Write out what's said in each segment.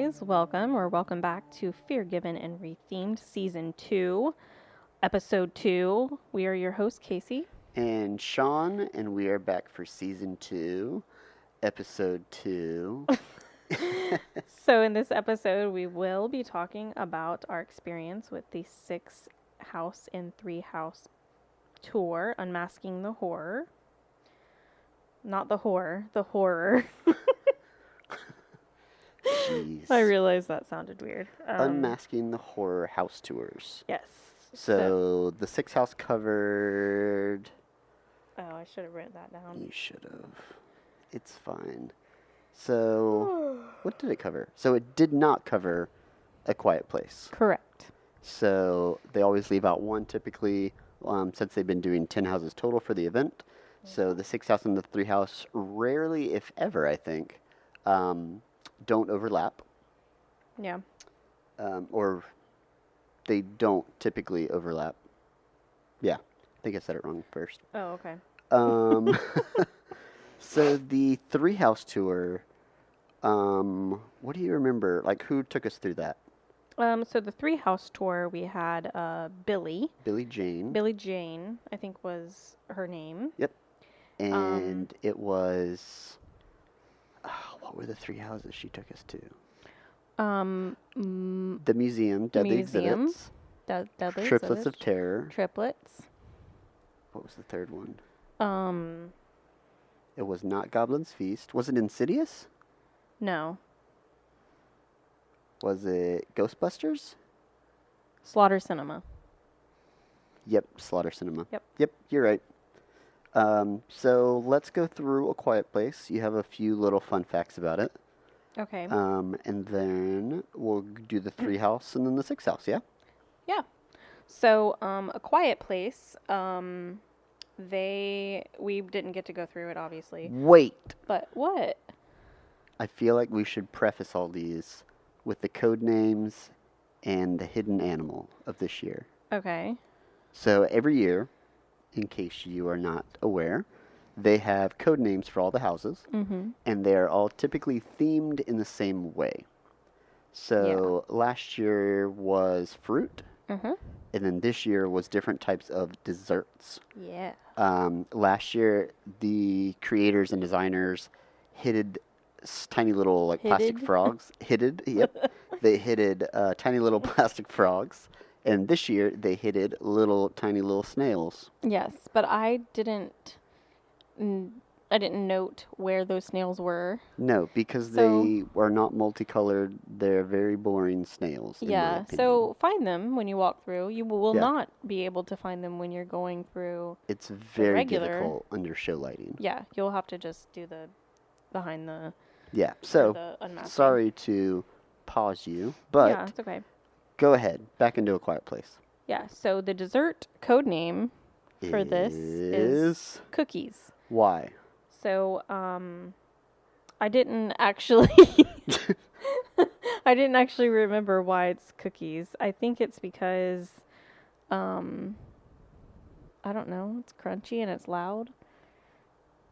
guys. Welcome back to Fear Given and Rethemed Season 2, Episode 2. We are your hosts, Casey. And Sean, and we are back for Season 2, Episode 2. So in this episode, we will be talking about our experience with the 6-house and 3-house tour, Unmasking the Horror. Not the horror, the horror. Jeez. I realized that sounded weird. Unmasking the Horror House Tours. Yes. So the 6-house covered... Oh, I should have written that down. You should have. It's fine. So, what did it cover? So it did not cover A Quiet Place. Correct. So they always leave out one typically, since they've been doing 10 houses total for the event. So the 6-house and the 3-house rarely, if ever, I think, don't overlap. Yeah. Or they don't typically overlap. Yeah, I think I said it wrong first. Oh, okay. So the 3-house tour, what do you remember? Like, who took us through that? So the 3-house tour, we had Billy. Billy Jane. Billy Jane, I think was her name. Yep. And it was... what were the 3 houses she took us to? The museum, Deadly Exhibits. Deadly Triplets Exhibits. of Terror. Triplets. What was the third one? Um, It was not Goblin's Feast. Was it Insidious? no. Was it Ghostbusters? Slaughter Cinema. Yep, Slaughter Cinema. Yep, you're right. So let's go through A Quiet Place. You have a few little fun facts about it. Okay. And then we'll do the 3-house and then the 6-house, yeah? Yeah. So, A Quiet Place, we didn't get to go through it, obviously. Wait! But what? I feel like we should preface all these with the code names and the hidden animal of this year. Okay. So every year, in case you are not aware, they have code names for all the houses, and they're all typically themed in the same way. So last year was fruit, and then this year was different types of desserts. Yeah. Last year, the creators and designers hid tiny little plastic frogs. Yep. They hid tiny little plastic frogs. And this year, they hid tiny little snails. Yes, but I didn't note where those snails were. No, because they are not multicolored. They're very boring snails. Yeah, so find them when you walk through. You will not be able to find them when you're going through. It's very difficult under show lighting. Yeah, you'll have to just do the behind the. Yeah, so sorry to pause you, but yeah, it's okay. Go ahead, back into A Quiet Place. Yeah, so the dessert code name for this is cookies. Why? So, I didn't actually remember why it's cookies. I think it's because, I don't know, it's crunchy and it's loud.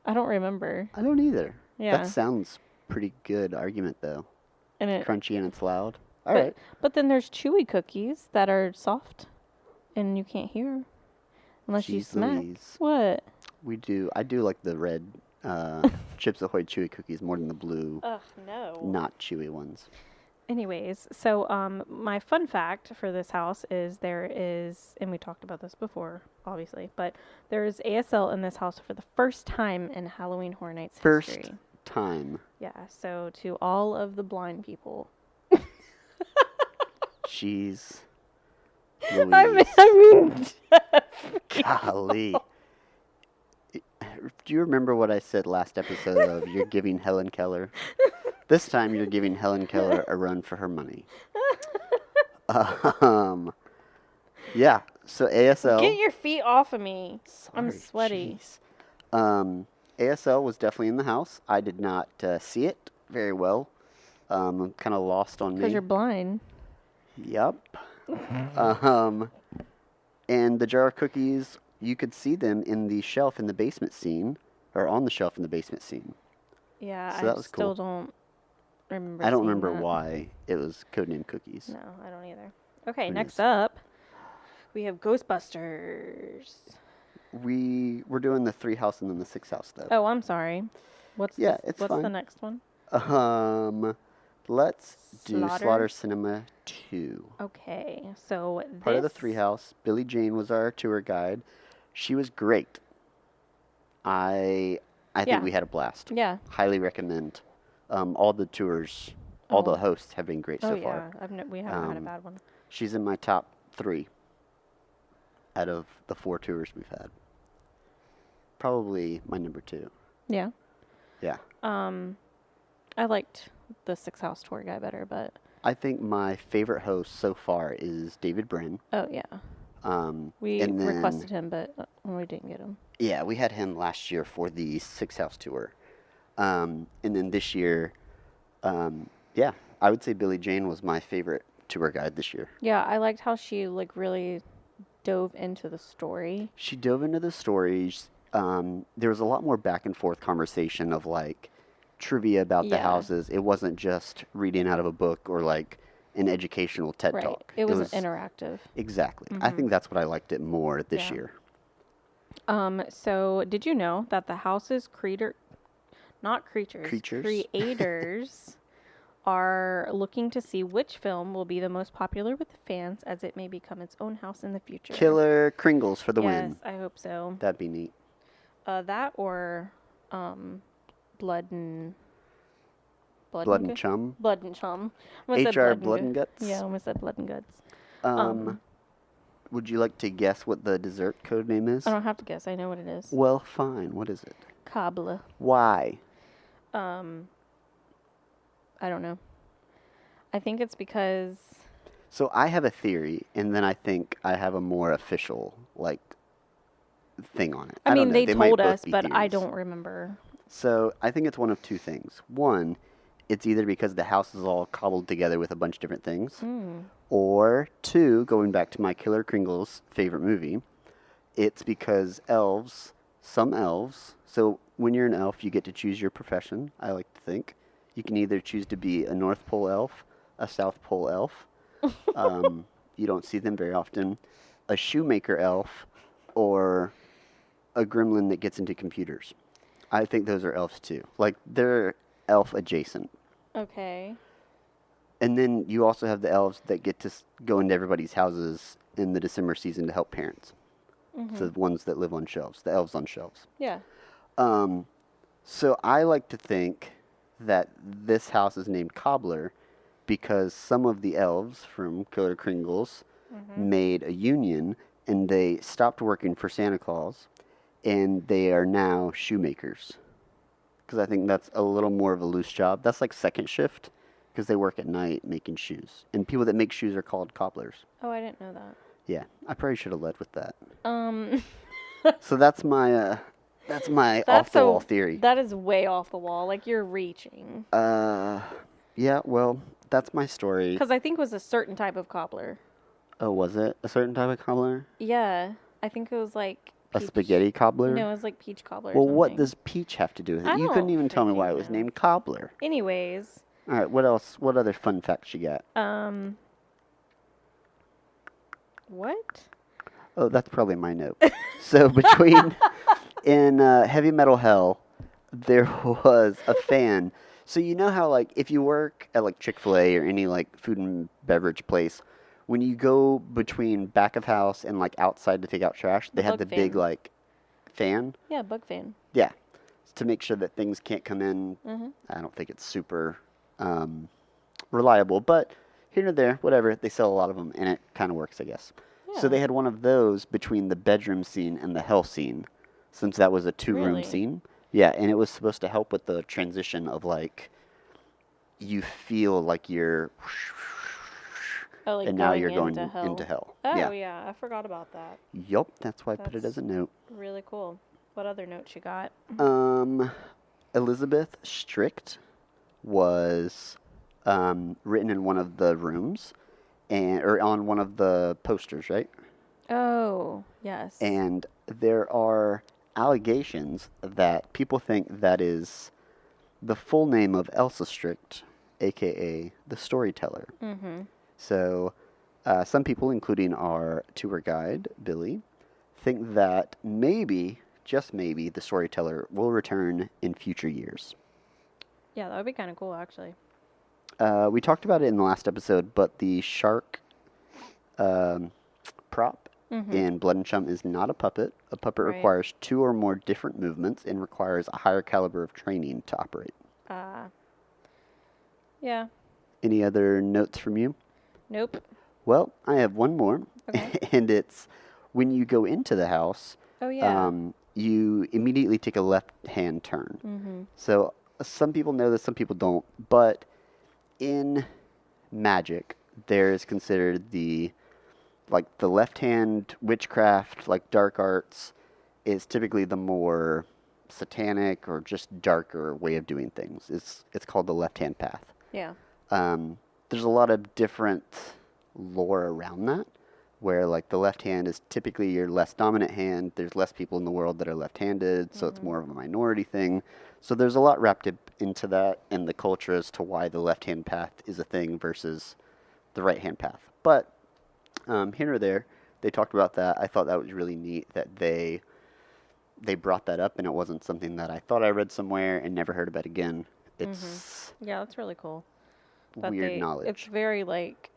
I don't remember. I don't either. Yeah. That sounds pretty good argument, though. And crunchy and it's loud. All right. But then there's chewy cookies that are soft and you can't hear unless you smack. Louise. What? I do like the red Chips Ahoy chewy cookies more than the blue. Ugh, no. Not chewy ones. Anyways, so my fun fact for this house is there is, and we talked about this before, obviously, but there is ASL in this house for the first time in Halloween Horror Nights history. First time. Yeah, so to all of the blind people. Jeez. I mean, golly. Do you remember what I said last episode of you're giving Helen Keller? This time you're giving Helen Keller a run for her money. Yeah, so ASL. Get your feet off of me. Sorry, I'm sweaty. ASL was definitely in the house. I did not see it very well. I'm kind of lost on me. Because you're blind. Yep. And the jar of cookies, you could see them in the shelf in the basement scene, or on the shelf in the basement scene. Yeah, So that was still cool. remember I don't seeing remember that. why it was codename Cookies. No, I don't either. Okay, Who next knows? up, we have Ghostbusters. We're doing the 3 house and then the 6 house though. Oh, I'm sorry. What's It's what's the fine. next one? Let's do Slaughter? Slaughter Cinema 2. Okay, so Part of the 3 house. Billie Jane was our tour guide. She was great. I think we had a blast. Yeah. Highly recommend. All the tours, all the hosts have been great so far. We haven't had a bad one. She's in my top 3 out of the 4 tours we've had. Probably my number 2. Yeah. Yeah. I liked the 6 house tour guy better, but I think my favorite host so far is David Brin. oh yeah. We and then, requested him, but we didn't get him. Yeah, we had him last year for the 6 house tour. And then this year, yeah, I would say Billie Jane was my favorite tour guide this year. Yeah, I liked how she like really dove into the story. She dove into the stories. There was a lot more back and forth conversation of like trivia about the houses. It wasn't just reading out of a book or like an educational TED talk. It was interactive. Exactly. I think that's what I liked it more this year. So did you know that the house's creators are looking to see which film will be the most popular with the fans as it may become its own house in the future? Killer Kringles for the win. Yes, I hope so. That'd be neat. That or Blood and Chum. Blood and Chum. HR Blood and Guts. Yeah, I almost said Blood and Guts. Would you like to guess what the dessert code name is? I don't have to guess. I know what it is. Well, fine. What is it? Cobbler. Why? I don't know. I think it's because... So I have a theory, and then I think I have a more official, like, thing on it. I mean, they told us, but theories. I don't remember. So I think it's one of 2 things. One, it's either because the house is all cobbled together with a bunch of different things, or 2, going back to my Killer Kringles favorite movie, it's because some elves, so when you're an elf, you get to choose your profession, I like to think. You can either choose to be a North Pole elf, a South Pole elf, you don't see them very often, a shoemaker elf, or a gremlin that gets into computers. I think those are elves too. Like, they're elf adjacent. Okay. And then you also have the elves that get to go into everybody's houses in the December season to help parents. So the ones that live on shelves, the elves on shelves. Yeah. So I like to think that this house is named Cobbler because some of the elves from Killer Kringles made a union and they stopped working for Santa Claus and they are now shoemakers. Because I think that's a little more of a loose job. That's like second shift because they work at night making shoes. And people that make shoes are called cobblers. Oh, I didn't know that. Yeah, I probably should have led with that. So that's my off the wall theory. That is way off the wall. Like, you're reaching. Yeah, well, that's my story. Because I think it was a certain type of cobbler. Oh, was it a certain type of cobbler? Yeah, I think it was like a spaghetti cobbler. No, it was like peach cobbler. Well, what does peach have to do with it? You couldn't even tell me why it was named cobbler. Anyways. All right, what else? What other fun facts you got? What? Oh, that's probably my note. So in Heavy Metal Hell, there was a fan. So you know how, like, if you work at, like, Chick-fil-A or any, like, food and beverage place, when you go between back of house and, like, outside to take out trash, they have the big, like, fan. Yeah, bug fan. Yeah, to make sure that things can't come in. I don't think it's super reliable, but here and there, whatever, they sell a lot of them, and it kind of works, I guess. Yeah. So they had one of those between the bedroom scene and the hell scene, since that was a 2-room scene. Yeah, and it was supposed to help with the transition of, like, you feel like you're... Oh, like and now you're going into hell. Oh, yeah, I forgot about that. Yup, that's why I put it as a note. Really cool. What other notes you got? Elizabeth Strict was written in one of the rooms, or on one of the posters, right? Oh, yes. And there are allegations that people think that is the full name of Elsa Strict, aka the storyteller. Mm-hmm. So, some people, including our tour guide, Billy, think that maybe, just maybe, the storyteller will return in future years. Yeah, that would be kind of cool, actually. We talked about it in the last episode, but the shark prop in Blood and Chum is not a puppet. A puppet Right. requires 2 or more different movements and requires a higher caliber of training to operate. Yeah. Any other notes from you? Nope. Well, I have one more. Okay. And it's when you go into the house, Oh, yeah. you immediately take a left-hand turn. Mm-hmm. So some people know this, some people don't. But in magic, there is considered the left-hand witchcraft, like dark arts, is typically the more satanic or just darker way of doing things. It's called the left-hand path. Yeah. There's a lot of different lore around that, where like the left hand is typically your less dominant hand. There's less people in the world that are left-handed, so it's more of a minority thing. So there's a lot wrapped into that in the culture as to why the left-hand path is a thing versus the right-hand path. But here or there, they talked about that. I thought that was really neat that they brought that up, and it wasn't something that I thought I read somewhere and never heard about again. It's Yeah, that's really cool. weird knowledge. It's very, like...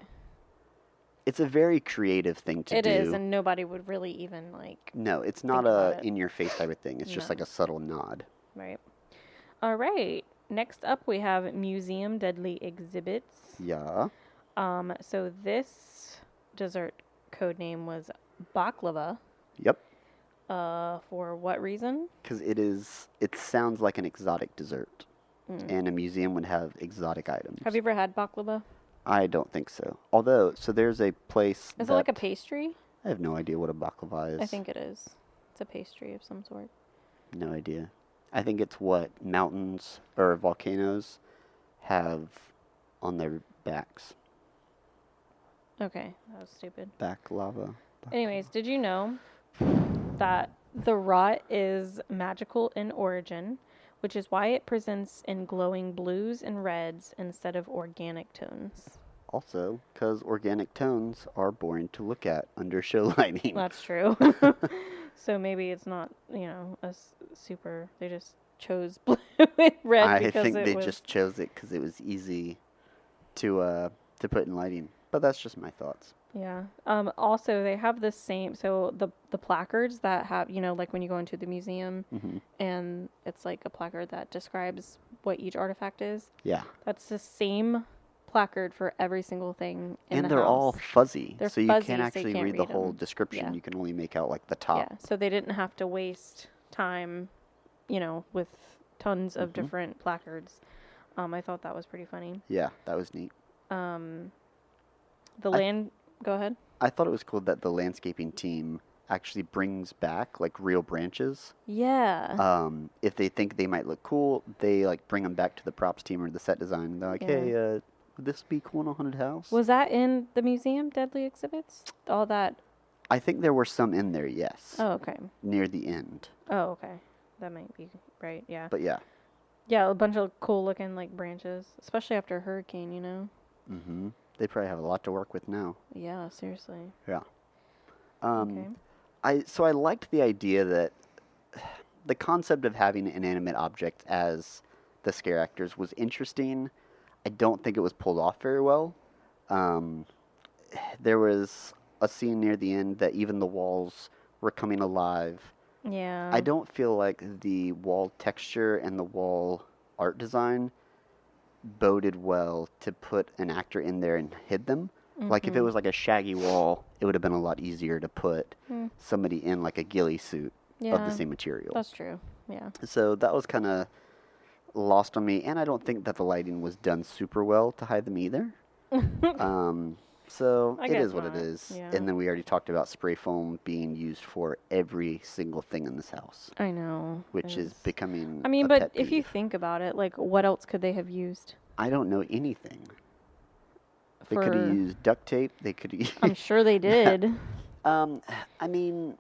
It's a very creative thing to do. It is, and nobody would really even, like... No, it's not a in-your-face type of thing. It's just like a subtle nod. Right. All right. Next up, we have Museum Deadly Exhibits. Yeah. So this dessert code name was baklava. Yep. For what reason? Because it sounds like an exotic dessert. And a museum would have exotic items. Have you ever had baklava? I don't think so. Although, so there's a place Is it like a pastry? I have no idea what a baklava is. I think it is. It's a pastry of some sort. No idea. I think it's what mountains or volcanoes have on their backs. Okay, that was stupid. Baklava. Anyways, did you know that the rot is magical in origin, which is why it presents in glowing blues and reds instead of organic tones? Also, because organic tones are boring to look at under show lighting. That's true. So maybe it's not, super... They just chose blue and red I because think they was... just chose it because it was easy to put in lighting. But that's just my thoughts. Yeah. Also, they have the same... So the placards that have, like when you go into the museum and it's like a placard that describes what each artifact is. Yeah. That's the same placard for every single thing in the And they're house. all fuzzy. They're so you fuzzy, can't so actually you can't read the read whole them. description. Yeah. You can only make out like the top. Yeah. So they didn't have to waste time, with tons of different placards. I thought that was pretty funny. Yeah, that was neat. Go ahead. I thought it was cool that the landscaping team actually brings back like real branches. Yeah. If they think they might look cool, they like bring them back to the props team or the set design. They're like, hey, would this be cool in a haunted house? Was that in the museum, Deadly Exhibits? All that? I think there were some in there, yes. Oh, okay. Near the end. Oh, okay. That might be right, yeah. But yeah. Yeah, a bunch of cool looking like branches, especially after a hurricane, Mm-hmm. They probably have a lot to work with now. Yeah, seriously. Yeah. Okay. I liked the idea that the concept of having inanimate objects as the scare actors was interesting. I don't think it was pulled off very well. There was a scene near the end that even the walls were coming alive. Yeah. I don't feel like the wall texture and the wall art design boded well to put an actor in there and hid them. Like if it was like a shaggy wall, it would have been a lot easier to put somebody in like a ghillie suit of the same material. That's true. Yeah. So that was kind of lost on me, and I don't think that the lighting was done super well to hide them either. So it is what it is. Yeah. And then we already talked about spray foam being used for every single thing in this house. I know. Which is becoming a pet but if peeve. you think about it, like what else could they have used? I don't know anything. They could have used duct tape. They could have I'm sure they did. I mean,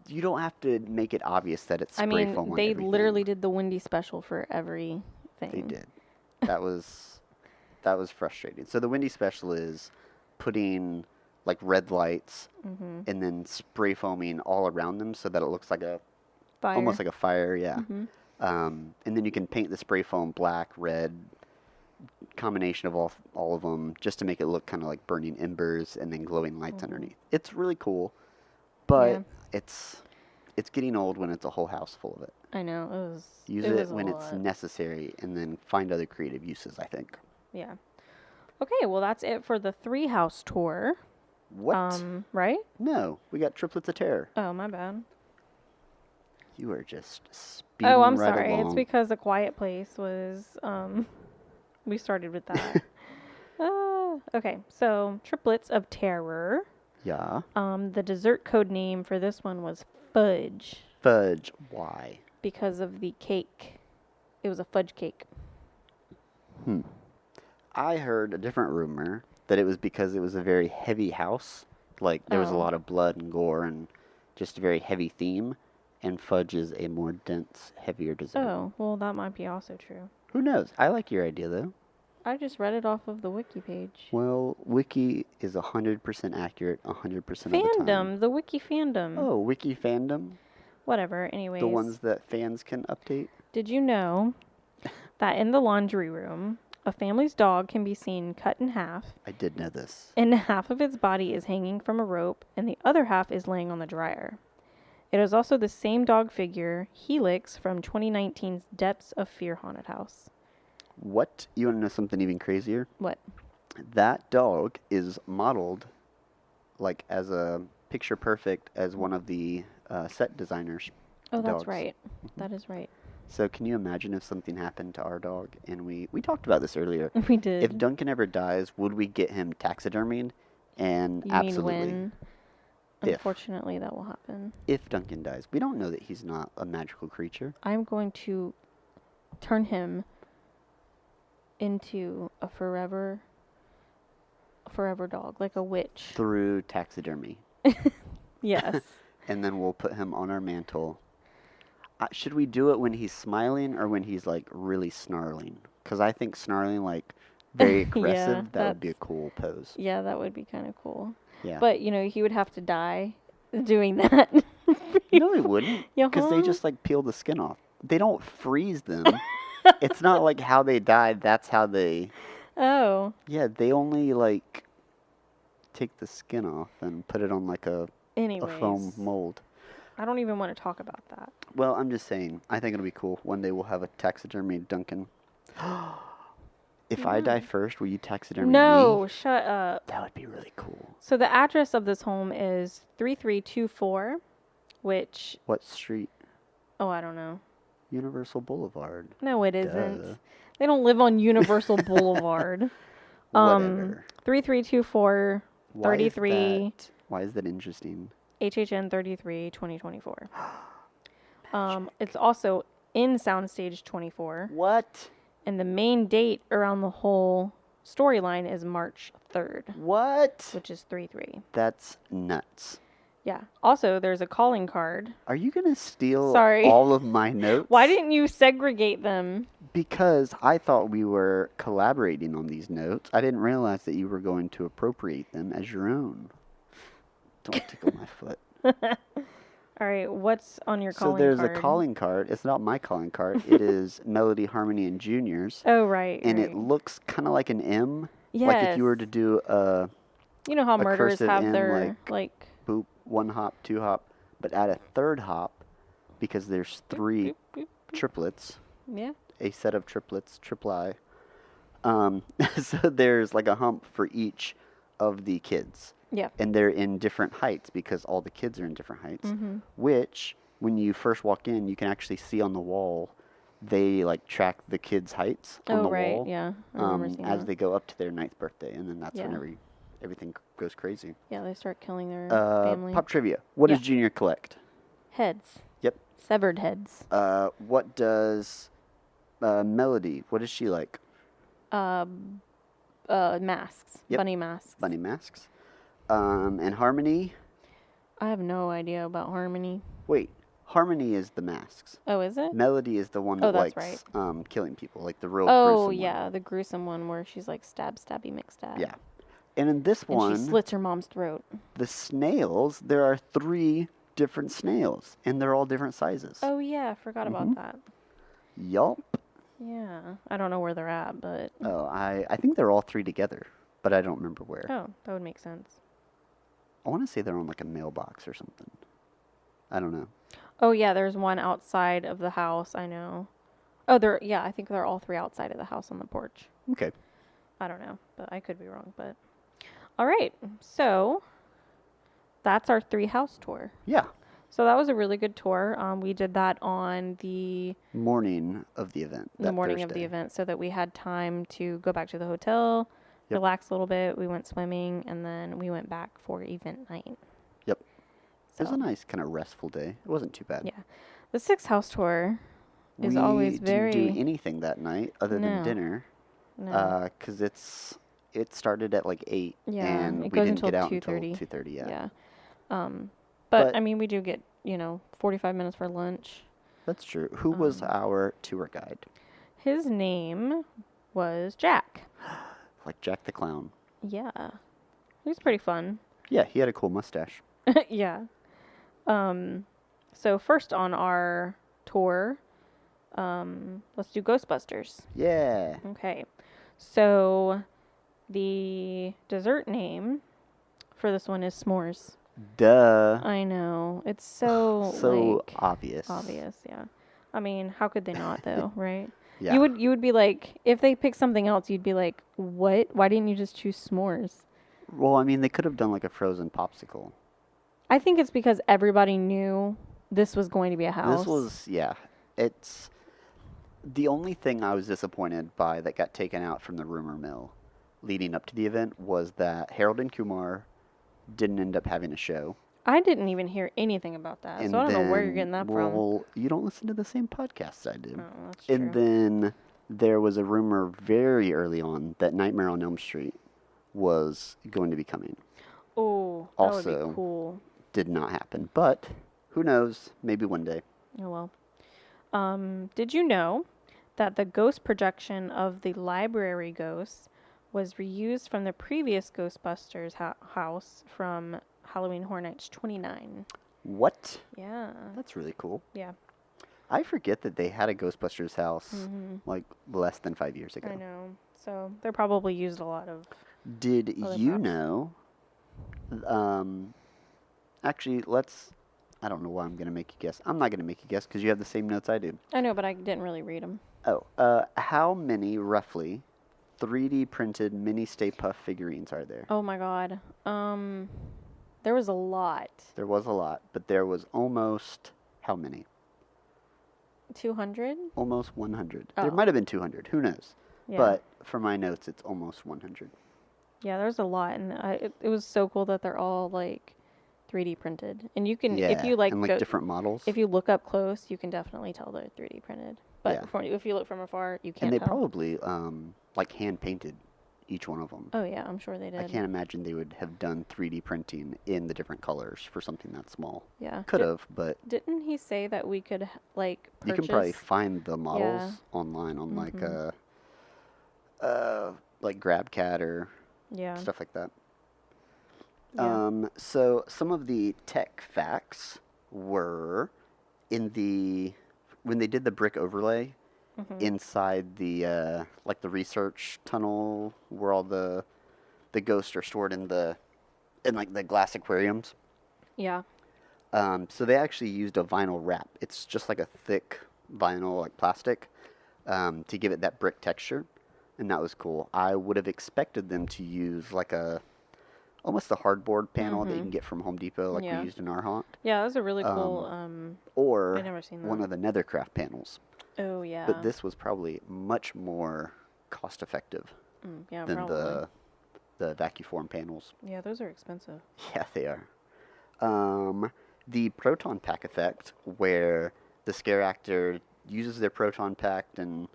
you don't have to make it obvious that it's spray foam on they everything. literally did the Wendy special for everything. They did. That was frustrating. So the Windy Special is putting like red lights and then spray foaming all around them so that it looks like almost like a fire, yeah. And then you can paint the spray foam black, red, combination of all of them just to make it look kind of like burning embers and then glowing lights underneath. It's really cool, but it's getting old when it's a whole house full of it. I know. Use it when it's necessary and then find other creative uses, I think. Yeah. Okay, well that's it for the 3-house tour. What? Right? No, we got Triplets of Terror. Oh, my bad. You are just speeding I'm right sorry. along. It's because A Quiet Place was, we started with that. Okay, so Triplets of Terror. Yeah. The dessert code name for this one was Fudge. Fudge. Why? Because of the cake. It was a fudge cake. I heard a different rumor that it was because it was a very heavy house. Like, there was a lot of blood and gore and just a very heavy theme. And fudge is a more dense, heavier dessert. Oh, well, that might be also true. Who knows? I like your idea, though. I just read it off of the wiki page. Well, wiki is 100% accurate 100% of the time. Fandom, the wiki fandom. Oh, wiki fandom? Whatever, anyways. The ones that fans can update? Did you know that in the laundry room, a family's dog can be seen cut in half? I did know this. And half of its body is hanging from a rope, and the other half is laying on the dryer. It is also the same dog figure, Helix, from 2019's Depths of Fear Haunted House. What? You want to know something even crazier? What? That dog is modeled like as a picture perfect as one of the set designers. Oh, that's dogs. right. That is right. So can you imagine if something happened to our dog? And we talked about this earlier. We did. If Duncan ever dies, would we get him taxidermied? And You absolutely. mean when? Unfortunately, that will happen. If Duncan dies. We don't know that he's not a magical creature. I'm going to turn him into a forever dog, like a witch. Through taxidermy. Yes. And then we'll put him on our mantle. Should we do it when he's smiling or when he's like really snarling? Because I think snarling like very aggressive, that would be a cool pose. Yeah, that would be kind of cool. Yeah. But, he would have to die doing that. No, he wouldn't. Because they just like peel the skin off. They don't freeze them. It's not like how they died. That's how they... Oh. Yeah, they only like take the skin off and put it on like a foam mold. I don't even want to talk about that. Well, I'm just saying, I think it'll be cool. One day we'll have a taxidermy Duncan. If I die first, will you taxidermy me? No, shut up. That would be really cool. So the address of this home is 3324, which... What street? Oh, I don't know. Universal Boulevard. No, it isn't. They don't live on Universal Boulevard. Whatever. 3324 33. Why is that interesting? HHN 33 2024. It's also in Soundstage 24. What? And the main date around the whole storyline is March 3rd. What? Which is 3/3. That's nuts. Yeah. Also, there's a calling card. Are you going to steal Sorry. all of my notes? Why didn't you segregate them? Because I thought we were collaborating on these notes. I didn't realize that you were going to appropriate them as your own. Don't tickle my foot. All right, what's on your calling card? So there's a calling card. It's not my calling card. It is Melody, Harmony, and Junior's. Oh, right. And it looks kind of like an M. Yes. Like if you were to do a... You know how murderers have M, their, like... Boop, 1 hop, 2 hop. But add a 3rd hop because there's 3 triplets. Yeah. A set of triplets, tripli. So there's like a hump for each of the kids. Yeah. And they're in different heights because all the kids are in different heights. Mm-hmm. Which, when you first walk in, you can actually see on the wall. They like track the kids' heights on the wall. Yeah. As they go up to their 9th birthday, and then that's when everything goes crazy. Yeah, they start killing their family. Pop trivia. What does Junior collect? Heads. Yep. Severed heads. What does Melody? What is she like? Masks. Yep. Bunny masks. Bunny masks. And Harmony? I have no idea about Harmony. Wait, Harmony is the masks. Oh, is it? Melody is the one that that's likes right. killing people, like the real Oh, gruesome yeah, one. the gruesome one where she's like stab, stabby, McStab. Yeah. And in this And one, she slits her mom's throat. the snails, there are 3 different snails, and they're all different sizes. Oh, yeah, I forgot about that. Yup. Yeah, I don't know where they're at, but... Oh, I think they're all 3 together, but I don't remember where. Oh, that would make sense. I want to say they're on like a mailbox or something. I don't know. Oh, yeah, there's one outside of the house, I know. Oh, I think they're all 3 outside of the house on the porch. Okay. I don't know, but I could be wrong, but... All right, so that's our 3 house tour. Yeah. So that was a really good tour. We did that on the morning of the event. The morning Thursday. of the event, so that we had time to go back to the hotel, relax a little bit. We went swimming, and then we went back for event night. Yep. So, it was a nice kind of restful day. It wasn't too bad. Yeah. The 6 house tour is always very... We didn't do anything that night other than dinner. No. Because it started at like 8. Yeah, and it we goes didn't until get out 2:30. until 2:30, yeah. Yeah. But I mean, we do get, 45 minutes for lunch. That's true. Who was our tour guide? His name was Jack. Like Jack the Clown. Yeah. He was pretty fun. Yeah, he had a cool mustache. Yeah. So first on our tour, let's do Ghostbusters. Yeah. Okay. So the dessert name for this one is s'mores. Duh. I know. It's so like, obvious. Obvious, yeah. I mean, how could they not though, right? Yeah. You would be like, if they picked something else, you'd be like, what? Why didn't you just choose s'mores? Well, I mean, they could have done like a frozen popsicle. I think it's because everybody knew this was going to be a house. This was, it's the only thing I was disappointed by that got taken out from the rumor mill leading up to the event was that Harold and Kumar didn't end up having a show. I didn't even hear anything about that, so I don't know where you're getting that from. Well, you don't listen to the same podcasts I do. Oh, that's true. And then there was a rumor very early on that Nightmare on Elm Street was going to be coming. Oh, that would Also, be cool. Did not happen, but who knows? Maybe one day. Oh well. Did you know that the ghost projection of the library ghosts was reused from the previous Ghostbusters house from Halloween Horror Nights 29? What? Yeah. That's really cool. Yeah. I forget that they had a Ghostbusters house like less than 5 years ago. I know. So they probably used a lot of. Did you know? Actually, I don't know why I'm going to make you guess. I'm not going to make you guess because you have the same notes I do. I know, but I didn't really read them. Oh, how many, roughly, 3D printed mini Stay Puft figurines are there? Oh my god. There was a lot. There was a lot, but there was almost, how many? 200? Almost 100. Oh. There might have been 200. Who knows? Yeah. But for my notes, it's almost 100. Yeah, there's a lot, and it was so cool that they're all like 3D printed, and you can if you like and like different models. If you look up close, you can definitely tell they're 3D printed. But Yeah. if you look from afar, you can't. And they tell. probably like hand painted each one of them. Oh yeah, I'm sure they did. I can't imagine they would have done 3D printing in the different colors for something that small. Yeah. Could have, but Didn't he say that we could like purchase? you can probably find the models online on like GrabCAD or stuff like that. Yeah. So some of the tech facts were when they did the brick overlay inside the like the research tunnel where all the ghosts are stored in like the glass aquariums. Yeah. So they actually used a vinyl wrap. It's just like a thick vinyl, like plastic, to give it that brick texture, and that was cool. I would have expected them to use like almost the hardboard panel that you can get from Home Depot, like we used in our haunt. Yeah, that was a really cool. Or I've never seen that. one of the Nethercraft panels. Oh yeah. But this was probably much more cost effective than probably. the Vacuform panels. Yeah, those are expensive. Yeah, they are. The proton pack effect, where the scare actor uses their proton pack and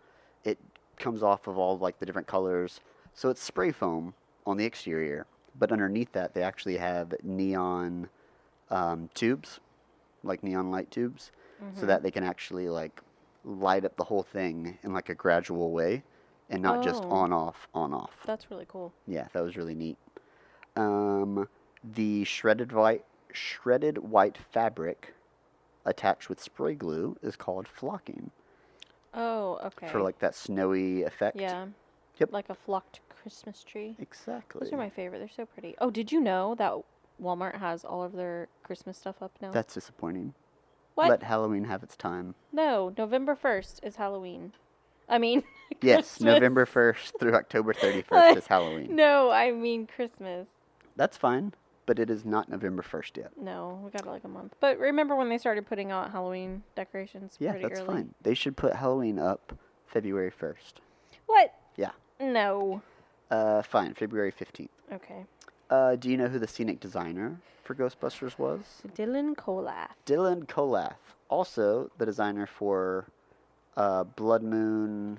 it comes off of all like the different colors. So it's spray foam on the exterior, but underneath that they actually have neon tubes, like neon light tubes, so that they can actually like light up the whole thing in like a gradual way and not just Oh. on off on off. That's really cool. Yeah, that was really neat. The shredded white fabric attached with spray glue is called flocking Oh, okay. for like that snowy effect. Yeah. Yep. Like a flocked Christmas tree. Exactly. Those are my favorite. They're so pretty. Oh, did you know that Walmart has all of their Christmas stuff up now? That's disappointing. What? Let Halloween have its time. No, November 1st is Halloween. I mean, Yes, Christmas. November 1st through October 31st is Halloween. No, I mean Christmas. That's fine, but it is not November 1st yet. No, we got like a month. But remember when they started putting out Halloween decorations Yeah, pretty that's early? fine. They should put Halloween up February 1st. What? Yeah. No. Fine, February 15th. Okay. Do you know who the scenic designer for Ghostbusters was? Dylan Colath. Dylan Colath. Also the designer for Blood Moon,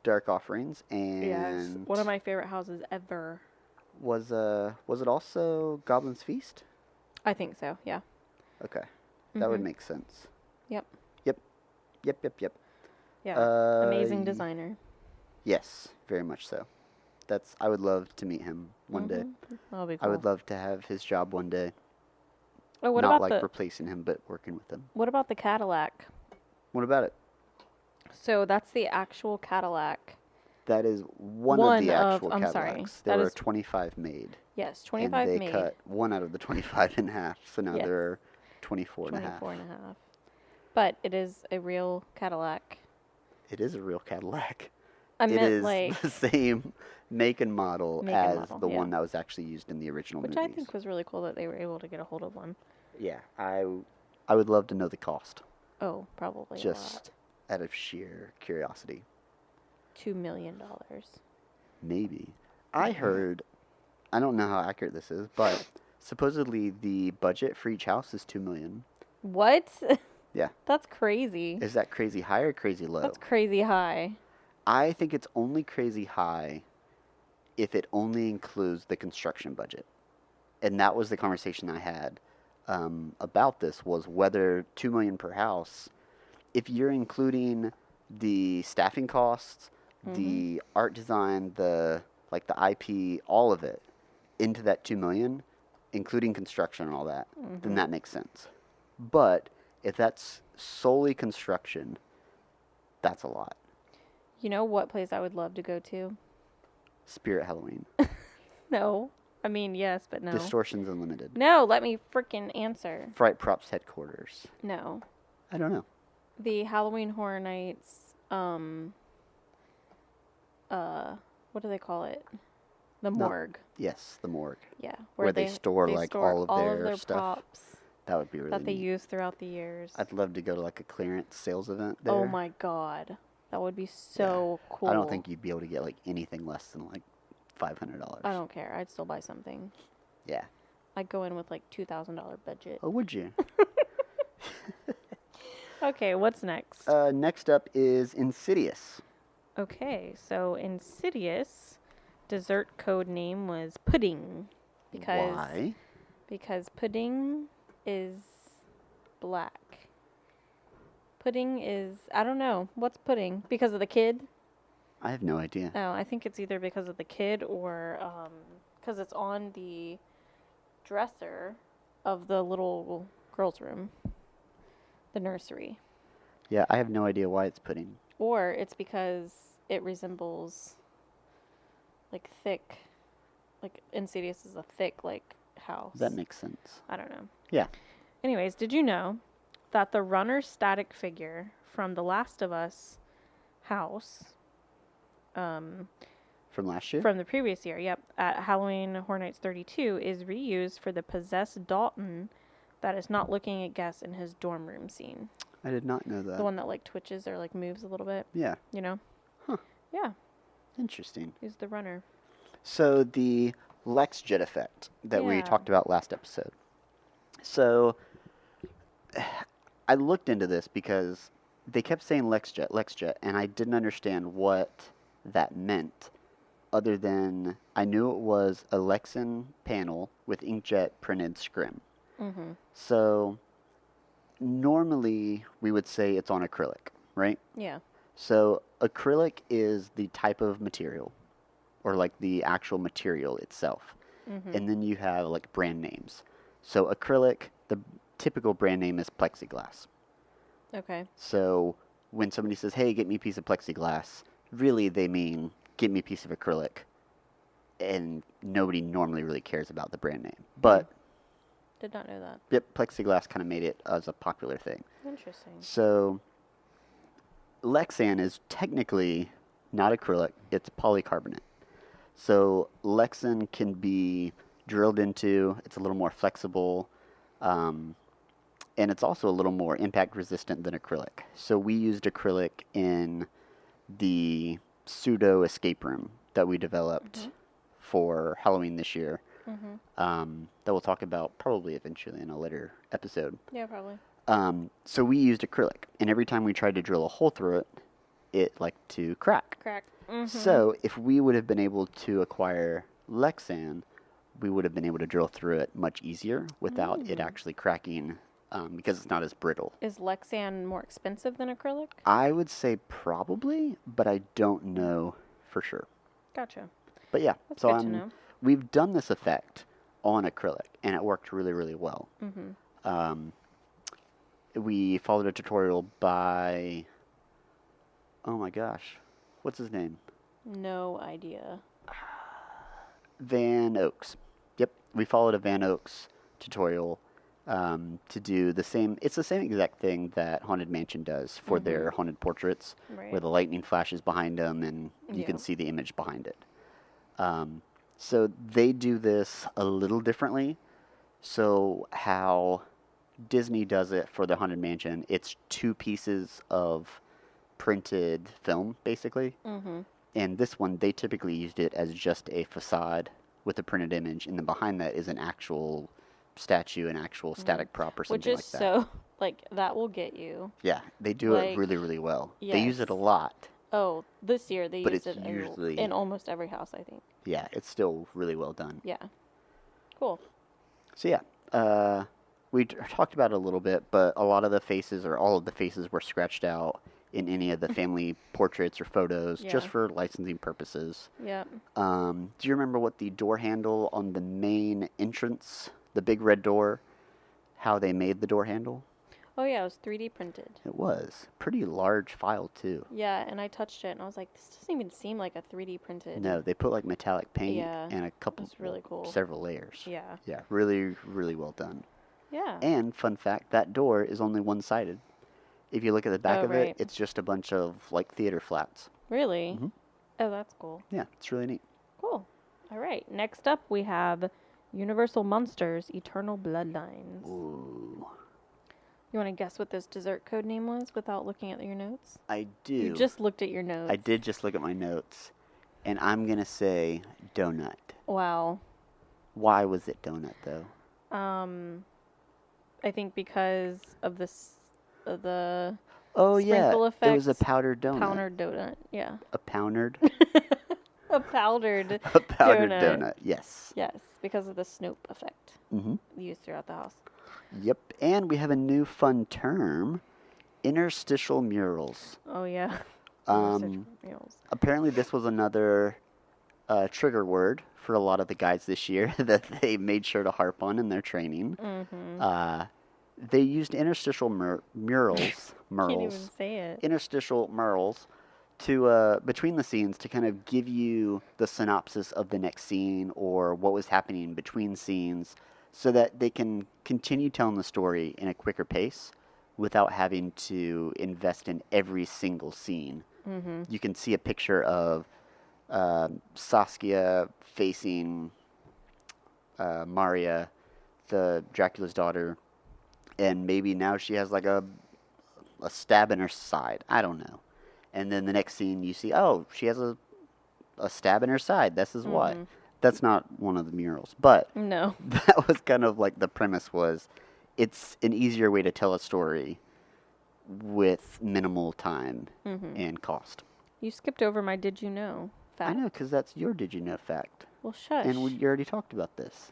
Dark Offerings, and Yes, one of my favorite houses ever. was it also Goblin's Feast? I think so, yeah. Okay. That would make sense. Yep. Yep. Yeah. Amazing designer. Yes, very much so. I would love to meet him one day. That'll be cool. I would love to have his job one day. Oh, what Not about like the replacing him, but working with him. what about the Cadillac? What about it? So that's the actual Cadillac. That is one of the actual I'm Cadillacs. sorry. There That were is 25 made. Yes, 25 and they made. cut one out of the 25 in half, so now Yes. there are 24 and a half. 24 and a half. But it is a real Cadillac. It is a real Cadillac. I It meant is like, the same make and model Make and as model, the yeah. one that was actually used in the original which movies. I think was really cool that they were able to get a hold of one. Yeah, I would love to know the cost, Oh, probably a lot. just out of sheer curiosity. $2 million. Maybe. I heard, I don't know how accurate this is, but supposedly the budget for each house is $2 million. What? Yeah. That's crazy. Is that crazy high or crazy low? That's crazy high. I think it's only crazy high if it only includes the construction budget. And that was the conversation I had about this, was whether $2 million per house, if you're including the staffing costs, the art design, the IP, all of it into that $2 million, including construction and all that, then that makes sense. But if that's solely construction, that's a lot. You know what place I would love to go to? Spirit Halloween. No. I mean, yes, but no. Distortions Unlimited. No, let me freaking answer. Fright Props headquarters. No. I don't know. The Halloween Horror Nights, what do they call it? The No. morgue. Yes, the morgue. Yeah. Where they store, like, all of their stuff. props That would be really that they neat. use throughout the years. I'd love to go to like a clearance sales event there. Oh my god. That would be so cool. I don't think you'd be able to get like anything less than like $500. I don't care. I'd still buy something. Yeah. I'd go in with like $2,000 budget. Oh, would you? Okay, what's next? Next up is Insidious. Okay, so Insidious dessert code name was pudding Why? because pudding is black. Pudding is, I don't know, what's pudding? Because of the kid? I have no idea. No, I think it's either because of the kid or because it's on the dresser of the little girl's room, the nursery. Yeah, I have no idea why it's pudding. Or it's because it resembles like thick, like Insidious is a thick like house. That makes sense. I don't know. Yeah. Anyways, did you know that the runner static figure from The Last of Us house, From last year? from the previous year, yep, at Halloween Horror Nights 32, is reused for the possessed Dalton that is not looking at guests in his dorm room scene. I did not know that. The one that like twitches or like moves a little bit, Yeah. you know? Huh. Yeah, Interesting. he's the runner. So the LexJet effect that we Yeah. talked about last episode. So I looked into this because they kept saying LexJet, and I didn't understand what that meant other than I knew it was a Lexan panel with inkjet printed scrim. Mm-hmm. So normally we would say it's on acrylic, right? Yeah. So acrylic is the type of material, or like the actual material itself. And then you have like brand names. So acrylic, the typical brand name is plexiglass. Okay. So when somebody says, hey, get me a piece of plexiglass, really they mean, get me a piece of acrylic. And nobody normally really cares about the brand name. But, Did not know that. yep, plexiglass kind of made it as a popular thing. Interesting. So Lexan is technically not acrylic, it's polycarbonate. So Lexan can be drilled into, it's a little more flexible, and it's also a little more impact resistant than acrylic. So we used acrylic in the pseudo escape room that we developed for Halloween this year, that we'll talk about probably eventually in a later episode. Yeah, probably. So we used acrylic, and every time we tried to drill a hole through it, it liked to crack. So if we would have been able to acquire Lexan, we would have been able to drill through it much easier without it actually cracking, because it's not as brittle. Is Lexan more expensive than acrylic? I would say probably, but I don't know for sure. Gotcha. But yeah, That's so good to know. we've done this effect on acrylic, and it worked really, really well. We followed a tutorial by, oh my gosh, what's his name? No idea. Van Oaks. Yep, we followed a Van Oaks tutorial to do the same. It's the same exact thing that Haunted Mansion does for their haunted portraits, where the lightning flashes behind them and you can see the image behind it. So they do this a little differently. So how Disney does it for the Haunted Mansion, it's 2 pieces of printed film, basically. And this one, they typically used it as just a facade with a printed image, and then behind that is an actual statue, an actual static prop or something like that. Which is so, like, that will get you. Yeah, they do it really, really well. They use it a lot. Oh, this year they used it usually in almost every house, I think. Yeah, it's still really well done. Yeah. Cool. So yeah, we talked about it a little bit, but a lot of the faces, or all of the faces, were scratched out in any of the family portraits or photos, just for licensing purposes. Yeah. Do you remember what the door handle on the main entrance, the big red door, how they made the door handle? Oh yeah, it was 3D printed. It was. Pretty large file, too. Yeah, and I touched it, and I was like, this doesn't even seem like a 3D printed. No, they put like metallic paint and a couple, it's really cool. Several layers. Yeah. Yeah, really, really well done. Yeah. And fun fact, that door is only one-sided. If you look at the back of it, it's just a bunch of like theater flats. Really? Oh, that's cool. Yeah, it's really neat. Cool. All right. Next up, we have Universal Monsters Eternal Bloodlines. Ooh. You want to guess what this dessert code name was without looking at your notes? I do. You just looked at your notes. I did just look at my notes. And I'm going to say donut. Wow. Why was it donut, though? I think because of this, the sprinkle effect. It was a powdered donut. Powdered donut, yeah. A powdered? A powdered A powdered donut, yes. Yes, because of the Snoop effect used throughout the house. Yep, and we have a new fun term, interstitial murals. Oh, yeah. Apparently this was another trigger word for a lot of the guys this year that they made sure to harp on in their training. They used interstitial murals. Can't even say it. Interstitial murals to between the scenes to kind of give you the synopsis of the next scene or what was happening between scenes, so that they can continue telling the story in a quicker pace without having to invest in every single scene. You can see a picture of Saskia facing Maria, the Dracula's daughter, and maybe now she has like a stab in her side. I don't know. And then the next scene you see, oh, she has a stab in her side. This is why. That's not one of the murals, but no, that was kind of like the premise was, it's an easier way to tell a story with minimal time and cost. You skipped over my did you know fact. I know, because that's your did you know fact. Well, shush. And you already talked about this.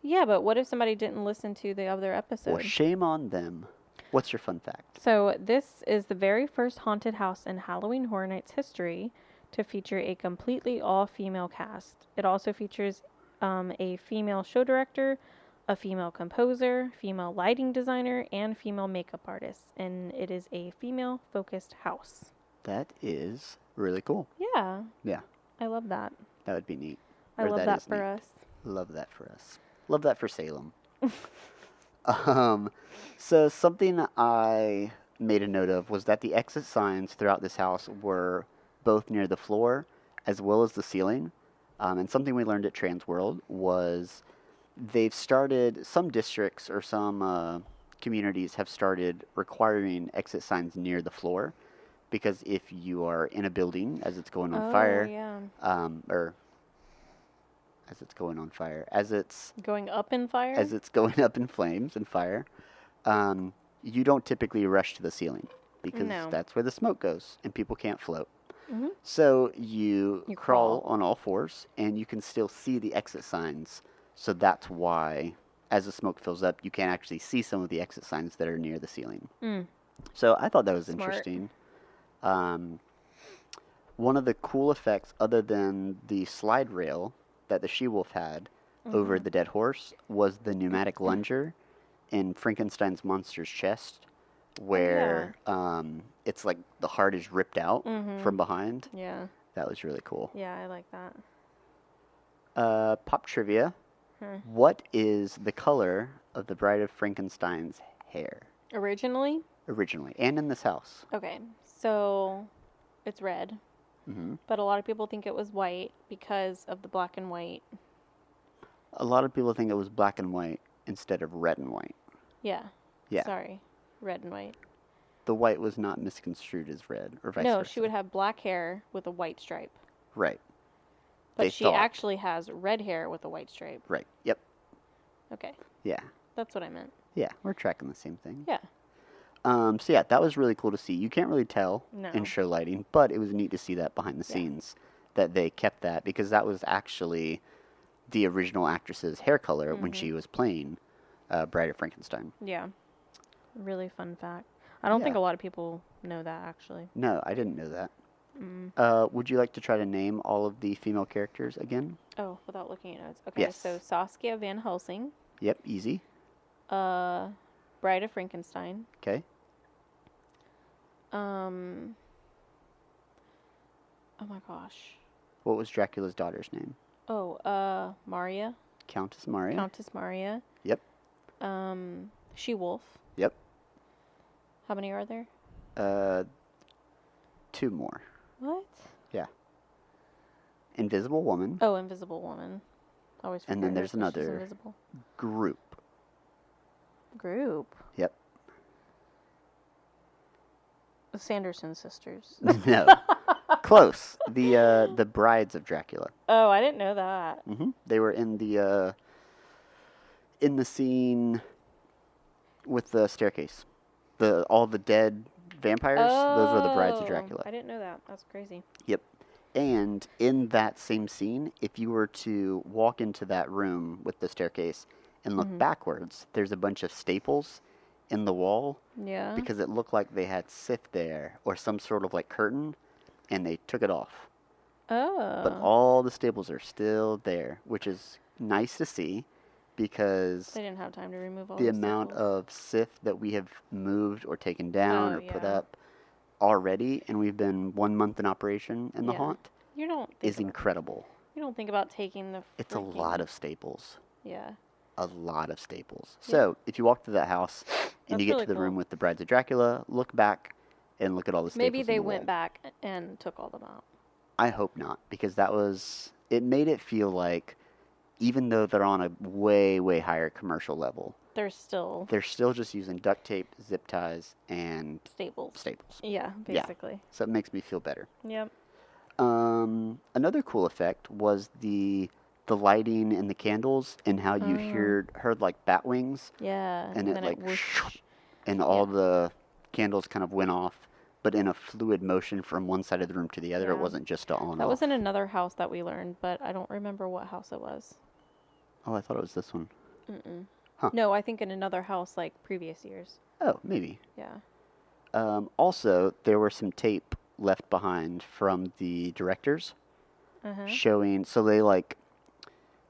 Yeah, but what if somebody didn't listen to the other episode? Well, shame on them. What's your fun fact? So this is the very first haunted house in Halloween Horror Nights history to feature a completely all-female cast. It also features a female show director, a female composer, female lighting designer, and female makeup artist. And it is a female-focused house. That is really cool. Yeah. Yeah. I love that. That would be neat. I love that for us. Love that for us. Love that for Salem. So something I made a note of was that the exit signs throughout this house were both near the floor as well as the ceiling. And something we learned at Trans World was they've started, some districts or some communities have started requiring exit signs near the floor, because if you are in a building as it's going on fire, or as it's going on fire, as it's going up in fire, as it's going up in flames and fire, you don't typically rush to the ceiling because that's where the smoke goes and people can't float. Mm-hmm. So you crawl on all fours and you can still see the exit signs. So that's why, as the smoke fills up, you can actually see some of the exit signs that are near the ceiling. So I thought that was interesting. One of the cool effects, other than the slide rail that the she-wolf had over the dead horse, was the pneumatic lunger in Frankenstein's monster's chest, where it's like the heart is ripped out from behind. Yeah. That was really cool. Yeah, I like that. Pop trivia. What is the color of the Bride of Frankenstein's hair? Originally, and in this house. Okay, so it's red. But a lot of people think it was white because of the black and white. A lot of people think it was black and white instead of red and white. Yeah. Yeah. Sorry. Red and white. The white was not misconstrued as red, or vice versa. No, she would have black hair with a white stripe. Right. But she actually has red hair with a white stripe. Right. Yep. Okay. Yeah. That's what I meant. Yeah, we're tracking the same thing. Yeah. So yeah, that was really cool to see. You can't really tell in show lighting, but it was neat to see that behind the scenes, that they kept that, because that was actually the original actress's hair color when she was playing Bride of Frankenstein. Yeah. Really fun fact. I don't think a lot of people know that, actually. No, I didn't know that. Would you like to try to name all of the female characters again? Oh, without looking at notes. Okay, so Saskia Van Helsing. Yep, easy. Bride of Frankenstein. Okay. Oh my gosh. What was Dracula's daughter's name? Oh, Maria. Countess Maria. Countess Maria. Yep. She-Wolf. Yep. How many are there? 2 more. What? Yeah. Invisible Woman. Oh, Invisible Woman. Always forget. And then there's another group. Yep. The Sanderson sisters. No. Close. The brides of Dracula. Oh, I didn't know that. They were in the scene with the staircase. All the dead vampires, those were the brides of Dracula. I didn't know that. That's crazy. Yep. And in that same scene, if you were to walk into that room with the staircase and look backwards, there's a bunch of staples in the wall. Yeah. Because it looked like they had sif there or some sort of like curtain, and they took it off. Oh. But all the staples are still there, which is nice to see, because they didn't have time to remove all the amount of sif that we have moved or taken down or put up already, and we've been 1 month in operation in the haunt, is incredible. You don't think about taking the It's a lot of staples. Yeah. A lot of staples. Yeah. So if you walk through that house and you get to the room with the brides of Dracula, look back and look at all the staples. Maybe they went back and took all them out. I hope not, because it made it feel like, even though they're on a way, way higher commercial level, they're still just using duct tape, zip ties, and staples. Yeah, basically. Yeah. So it makes me feel better. Yep. Another cool effect was the lighting and the candles, and how you heard like bat wings. Yeah. And it like and all the candles kind of went off, but in a fluid motion from one side of the room to the other. Yeah. It wasn't just on. That was in another house that we learned, but I don't remember what house it was. Oh, I thought it was this one. Mm-mm. Huh. No, I think in another house like previous years. Oh, maybe. Yeah. Also, there were some tape left behind from the directors showing. So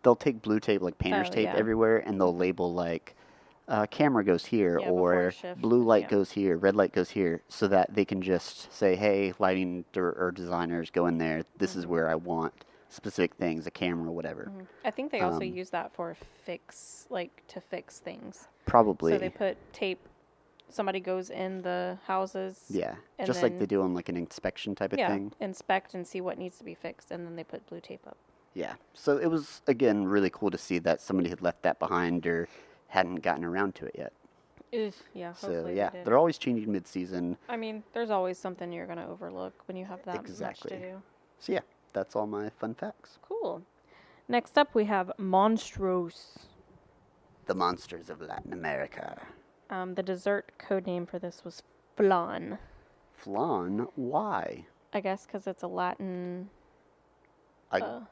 they'll take blue tape, like painter's Oh, tape, yeah. everywhere, and they'll label like camera goes here, Yeah, before or shift, blue light yeah. goes here, red light goes here, so that they can just say, hey, lighting or designers, go in there. This is where I want specific things, a camera, whatever. I think they also use that for to fix things. Probably. So they put tape. Somebody goes in the houses. Yeah, and just then, like they do on like an inspection type of thing. Inspect and see what needs to be fixed, and then they put blue tape up. Yeah, so it was, again, really cool to see that somebody had left that behind or hadn't gotten around to it yet. Yeah, so yeah, they're always changing mid-season. I mean, there's always something you're going to overlook when you have that much to do. So yeah, that's all my fun facts. Cool. Next up, we have Monstros. The monsters of Latin America. The dessert code name for this was flan. Flan? Why? I guess because it's a Latin...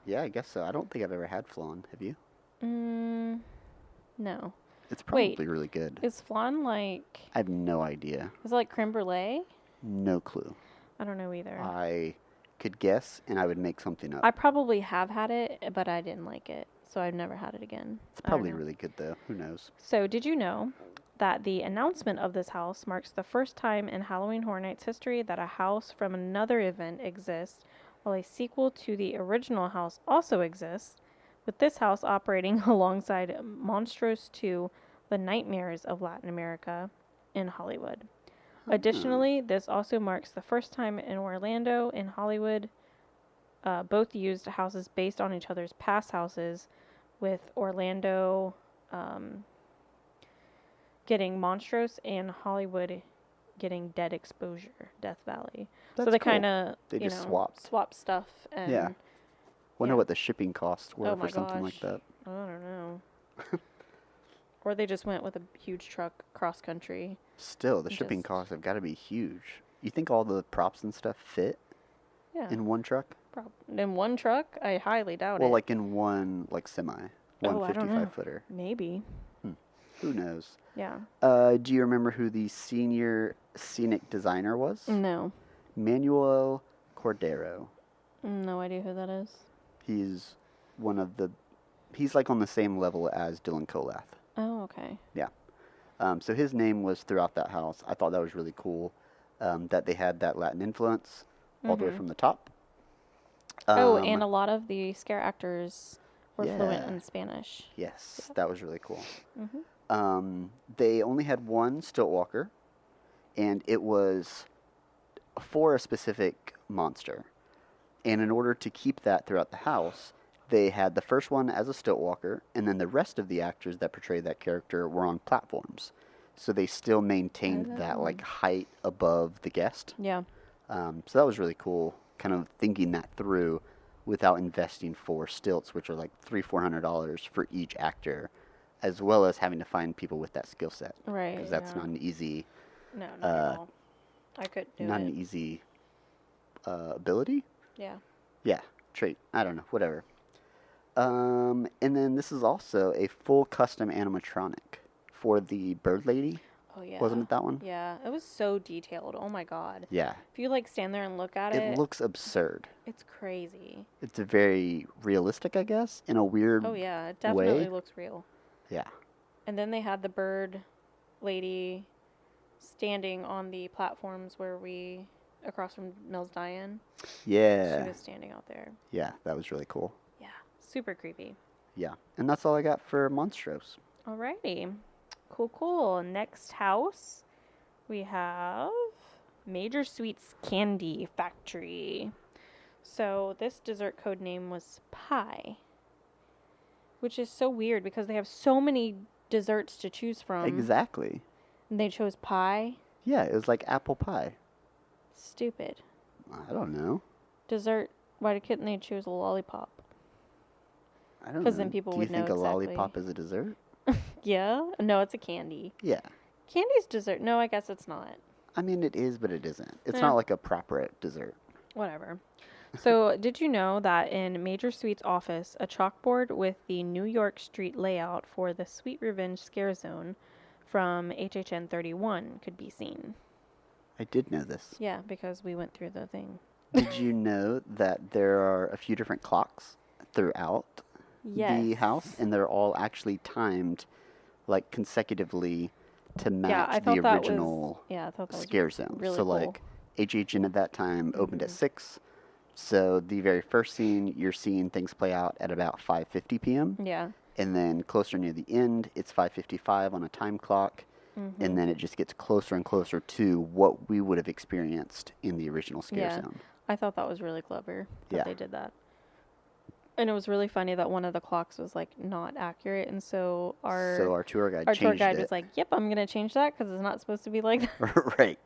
Yeah, I guess so. I don't think I've ever had flan. Have you? No. It's probably really good. Is flan like... I have no idea. Is it like creme brulee? No clue. I don't know either. I could guess, and I would make something up. I probably have had it, but I didn't like it, so I've never had it again. It's probably really good, though. Who knows? So, did you know that the announcement of this house marks the first time in Halloween Horror Nights history that a house from another event exists, while a sequel to the original house also exists, with this house operating alongside Monstros 2, The Nightmares of Latin America, in Hollywood. Additionally, this also marks the first time in Orlando and Hollywood both used houses based on each other's past houses, with Orlando getting Monstros and Hollywood getting Dead Exposure, Death Valley. That's so they cool. kind of swap stuff. And yeah. Wonder what the shipping costs were for something like that. I don't know. Or they just went with a huge truck cross country. Still, the shipping costs have got to be huge. You think all the props and stuff fit in one truck? In one truck? I highly doubt it. Well, like in one semi. 155-footer. Maybe. Who knows? Yeah. Do you remember who the senior scenic designer was? No. Manuel Cordero. No idea who that is. He's he's like on the same level as Dylan Kolath. Oh, okay. Yeah. So his name was throughout that house. I thought that was really cool that they had that Latin influence all the way from the top. And a lot of the scare actors were fluent in Spanish. Yes, that was really cool. They only had one stilt walker, and it was for a specific monster. And in order to keep that throughout the house, they had the first one as a stilt walker, and then the rest of the actors that portrayed that character were on platforms. So they still maintained that height above the guest. Yeah. So that was really cool, kind of thinking that through without investing for stilts, which are like $300-400 for each actor, as well as having to find people with that skill set. Right. Because that's not an easy. No, not at all. I couldn't do it. Not an easy ability. Yeah. Yeah, trait. I don't know. Whatever. And then this is also a full custom animatronic for the bird lady. Oh, yeah. Wasn't it that one? Yeah. It was so detailed. Oh, my God. Yeah. If you, stand there and look at it. It looks absurd. It's crazy. It's very realistic, I guess, in a weird way. Oh, yeah. It definitely looks real. Yeah. And then they had the bird lady standing on the platforms across from Mills Diane. Yeah. She was standing out there. Yeah, that was really cool. Yeah. Super creepy. Yeah. And that's all I got for Monstros. Alrighty. Cool. Next house, we have Major Sweets Candy Factory. So this dessert code name was Pie, which is so weird because they have so many desserts to choose from. Exactly. And they chose pie? Yeah, it was like apple pie. Stupid. I don't know. Dessert, why couldn't they choose a lollipop? I don't know. Because then people would know exactly. Do you think a lollipop is a dessert? Yeah? No, it's a candy. Yeah. Candy's dessert. No, I guess it's not. I mean, it is, but it isn't. It's not like a proper dessert. Whatever. So, did you know that in Major Sweet's office, a chalkboard with the New York Street layout for the Sweet Revenge Scare Zone from HHN 31 could be seen. I did know this. Yeah, because we went through the thing. Did you know that there are a few different clocks throughout the house, and they're all actually timed like consecutively to match the original scare zone. Really so cool. like HHN at that time opened at 6. So the very first scene, you're seeing things play out at about 5:50 p.m. Yeah. And then closer near the end, it's 5:55 on a time clock. And then it just gets closer and closer to what we would have experienced in the original scare zone. I thought that was really clever that they did that. And it was really funny that one of the clocks was like not accurate, and so our tour guide was like, "Yep, I'm gonna change that because it's not supposed to be like that." Right.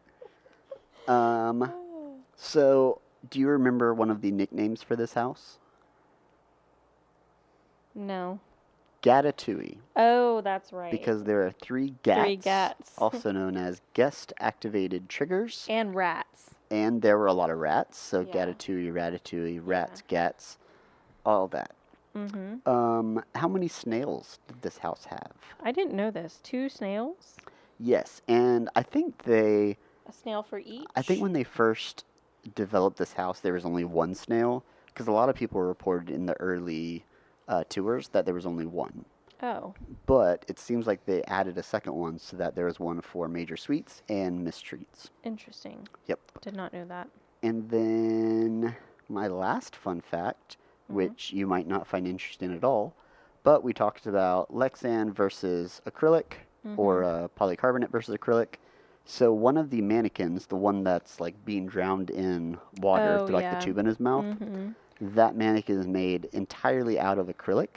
So do you remember one of the nicknames for this house? No. Gatatouille. Oh, that's right. Because there are 3 gats. 3 gats. Also known as guest-activated triggers. And rats. And there were a lot of rats. So Gatatouille, Ratatouille, rats, gats, all that. How many snails did this house have? I didn't know this. 2 snails? Yes, and I think A snail for each? I think when they first developed this house, there was only 1 snail. Because a lot of people reported in the early tours that there was only 1. Oh. But it seems like they added a second one so that there was one for major suites and mistreats. Interesting. Yep. Did not know that. And then my last fun fact, which you might not find interesting at all, but we talked about Lexan versus acrylic or polycarbonate versus acrylic. So one of the mannequins, the one that's like being drowned in water through like the tube in his mouth, that mannequin is made entirely out of acrylic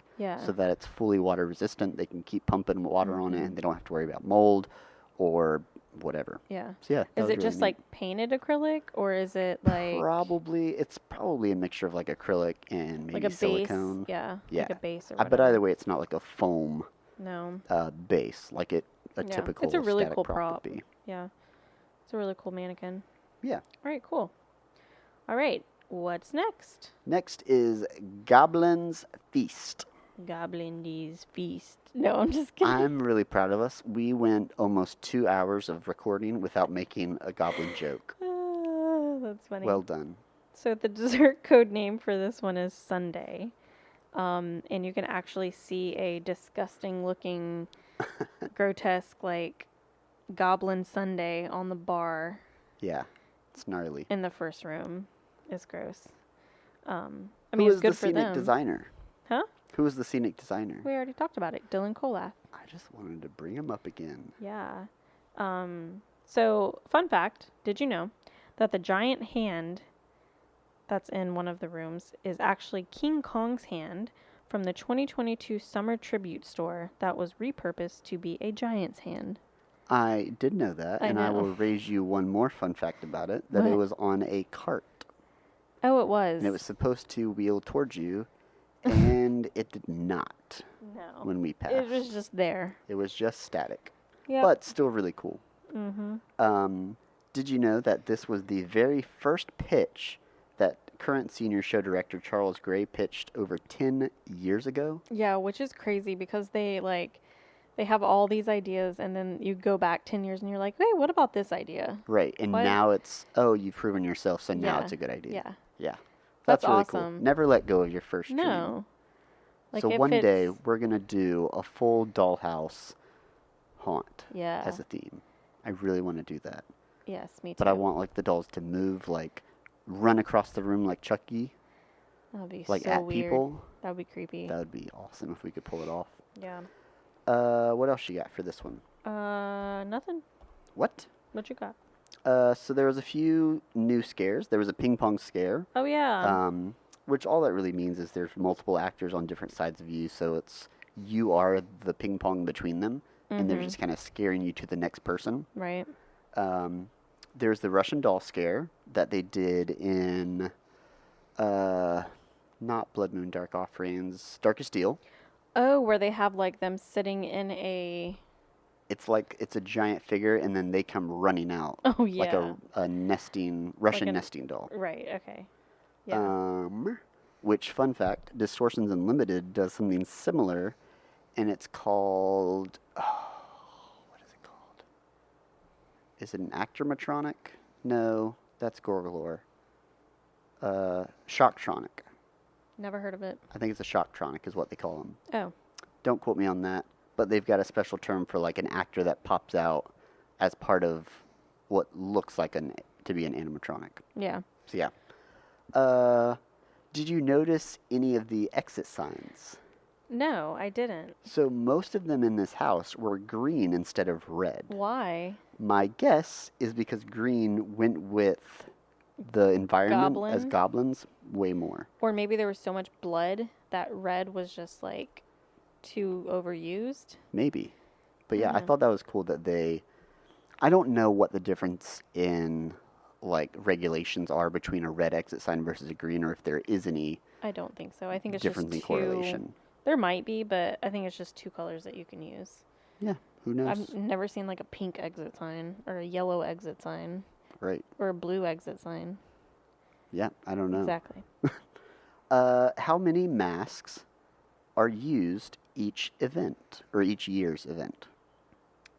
so that it's fully water resistant. They can keep pumping water on it and they don't have to worry about mold or whatever. Yeah. So yeah. Is it just like painted acrylic or is it like... It's probably a mixture of like acrylic and maybe like a silicone. Base, yeah. Like a base or whatever. But either way, it's not like a foam base like a typical it's a really static cool prop would be. Yeah. It's a really cool mannequin. Yeah. All right, cool. All right. What's next? Next is Goblin's Feast. Goblin's Feast. No, I'm just kidding. I'm really proud of us. We went almost 2 hours of recording without making a goblin joke. That's funny. Well done. So the dessert code name for this one is Sundae. And you can actually see a disgusting looking, grotesque, like, goblin sundae on the bar. Yeah, it's gnarly. In the first room. It's gross. I mean, Who it's was good the for scenic them. designer? Huh? Who was the scenic designer? We already talked about it. Dylan Kolath. I just wanted to bring him up again. Yeah. So, fun fact, did you know that the giant hand that's in one of the rooms is actually King Kong's hand from the 2022 Summer Tribute Store that was repurposed to be a giant's hand? I did know that, and I will raise you one more fun fact about it, that it was on a cart. Oh, it was. And it was supposed to wheel towards you, and it did not. No. When we passed. It was just there. It was just static. Yeah. But still really cool. Did you know that this was the very first pitch that current senior show director Charles Gray pitched over 10 years ago? Yeah, which is crazy because they have all these ideas and then you go back 10 years and you're like, hey, what about this idea? Right. And now it's, you've proven yourself, so now it's a good idea. Yeah. Yeah. That's really awesome. Cool. Never let go of your first dream. No. Like so one day we're going to do a full dollhouse haunt as a theme. I really want to do that. Yes, me too. But I want like the dolls to move, like run across the room like Chucky. That would be like so at weird. people. That would be creepy. That would be awesome if we could pull it off. Yeah. What else you got for this one? Nothing. What? What you got? So there was a few new scares. There was a ping pong scare. Oh yeah. Which all that really means is there's multiple actors on different sides of you, so it's you are the ping pong between them, and they're just kind of scaring you to the next person. Right. There's the Russian doll scare that they did in, not Blood Moon Dark Offerings, Darkest Steel. Oh, where they have like them sitting in a... It's like, it's a giant figure, and then they come running out. Oh, yeah. Like a nesting, Russian nesting doll. Right, okay. Yeah. Which, fun fact, Distortions Unlimited does something similar, and it's called, what is it is it an actormatronic? No, that's Gorgalore. Shocktronic. Never heard of it. I think it's a Shocktronic is what they call them. Oh. Don't quote me on that, but they've got a special term for like an actor that pops out as part of what looks like to be an animatronic. Yeah. So yeah. Did you notice any of the exit signs? No, I didn't. So most of them in this house were green instead of red. Why? My guess is because green went with the environment as goblins way more. Or maybe there was so much blood that red was just like too overused. Maybe. But yeah, I thought that was cool that I don't know what the difference in like regulations are between a red exit sign versus a green, or if there is any. I don't think so. I think it's difference just in correlation. There might be, but I think it's just two colors that you can use. Yeah, who knows? I've never seen like a pink exit sign or a yellow exit sign. Right. Or a blue exit sign. Yeah, I don't know. Exactly. How many masks are used each event or each year's event?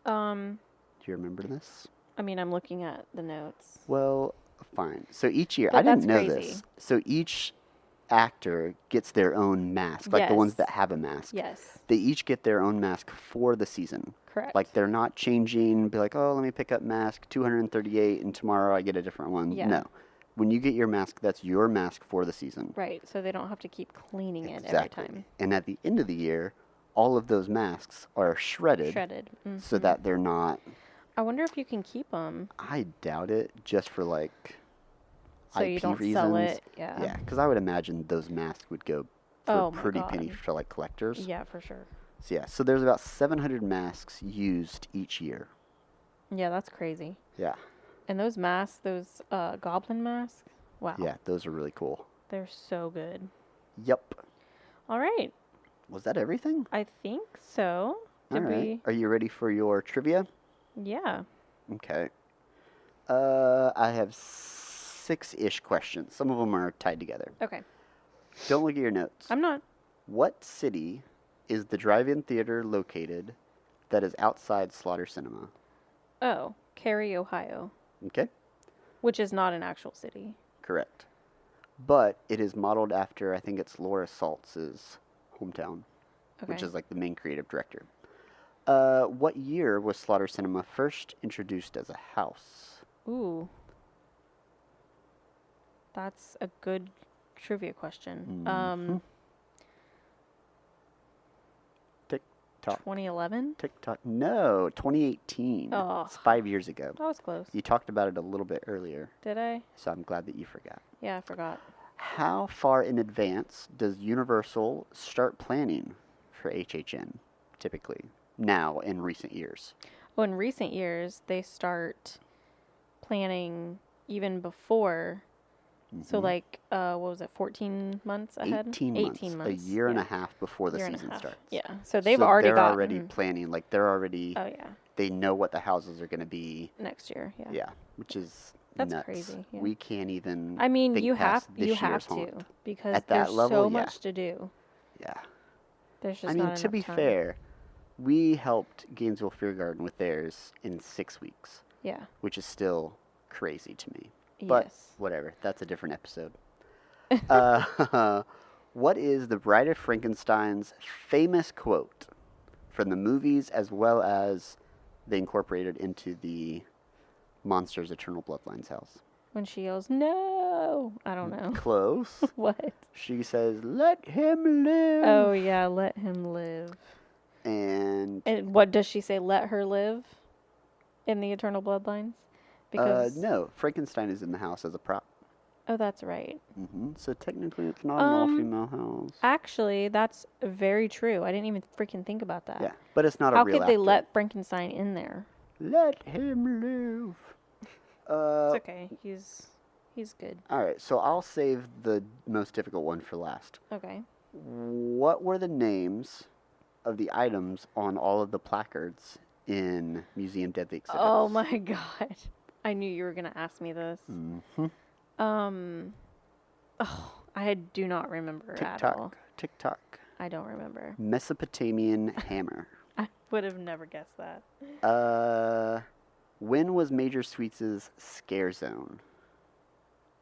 Do you remember this? I mean, I'm looking at the notes. Well, fine. So each year, But I didn't know crazy. this. So each actor gets their own mask, like the ones that have a mask. Yes. They each get their own mask for the season. Correct. Like they're not changing, be like, oh, let me pick up mask 238 and tomorrow I get a different one. Yeah. No. When you get your mask, that's your mask for the season. Right. So they don't have to keep cleaning it every time. And at the end of the year, all of those masks are shredded. Mm-hmm. So that they're not. I wonder if you can keep them. I doubt it, just for like so IP you don't reasons. sell it. Yeah. Yeah, because I would imagine those masks would go for a pretty penny for like collectors. Yeah, for sure. So yeah, so there's about 700 masks used each year. Yeah, that's crazy. Yeah. And those masks, those goblin masks, wow. Yeah, those are really cool. They're so good. Yep. All right. Was that everything? I think so. All right. Are you ready for your trivia? Yeah. Okay. I have 6-ish questions. Some of them are tied together. Okay. Don't look at your notes. I'm not. What city is the drive-in theater located that is outside Slaughter Cinema? Oh, Cary, Ohio. Okay. Which is not an actual city. Correct. But it is modeled after, I think it's Laura Saltz's hometown, which is like the main creative director. What year was Slaughter Cinema first introduced as a house? Ooh. That's a good trivia question. Mm-hmm. Tick-tock. 2011? Tick-tock. No, 2018. Oh. It's 5 years ago. That was close. You talked about it a little bit earlier. Did I? So I'm glad that you forgot. Yeah, I forgot. How far in advance does Universal start planning for HHN, typically, now in recent years? Well, in recent years, they start planning even before. Mm-hmm. So, like, what was it, 14 months ahead? 18 months. A year and a half before the season starts. Yeah. So they've already they're already planning. Like, they're already... Oh, yeah. They know what the houses are going to be. Next year, yeah. Yeah, which is That's nuts. crazy. Yeah. We can't even. I mean, think you past have this to year's haunt. because at that there's level, so much to do. Yeah. There's just I mean, not to be enough time. fair, we helped Gainesville Fear Garden with theirs in 6 weeks. Yeah. Which is still crazy to me. But yes. whatever. That's a different episode. What is the Bride of Frankenstein's famous quote from the movies as well as they incorporated into the Monsters Eternal Bloodlines house? When she yells, "No!" I don't know. Close. What? She says, "Let him live." Oh, yeah, let him live. And what does she say? Let her live in the Eternal Bloodlines? Because no, Frankenstein is in the house as a prop. Oh, that's right. Mm-hmm. So technically it's not an all-female house. Actually, that's very true. I didn't even freaking think about that. Yeah, but it's not a real How could they actor. let Frankenstein in there? Let him live. It's okay. He's good. All right, so I'll save the most difficult one for last. Okay. What were the names of the items on all of the placards in Museum Deadly Exhibits? Oh my god. I knew you were going to ask me this. Mm-hmm. I do not remember at all. Tick-tock. I don't remember. Mesopotamian hammer. I would have never guessed that. When was Major Sweets' Scare Zone?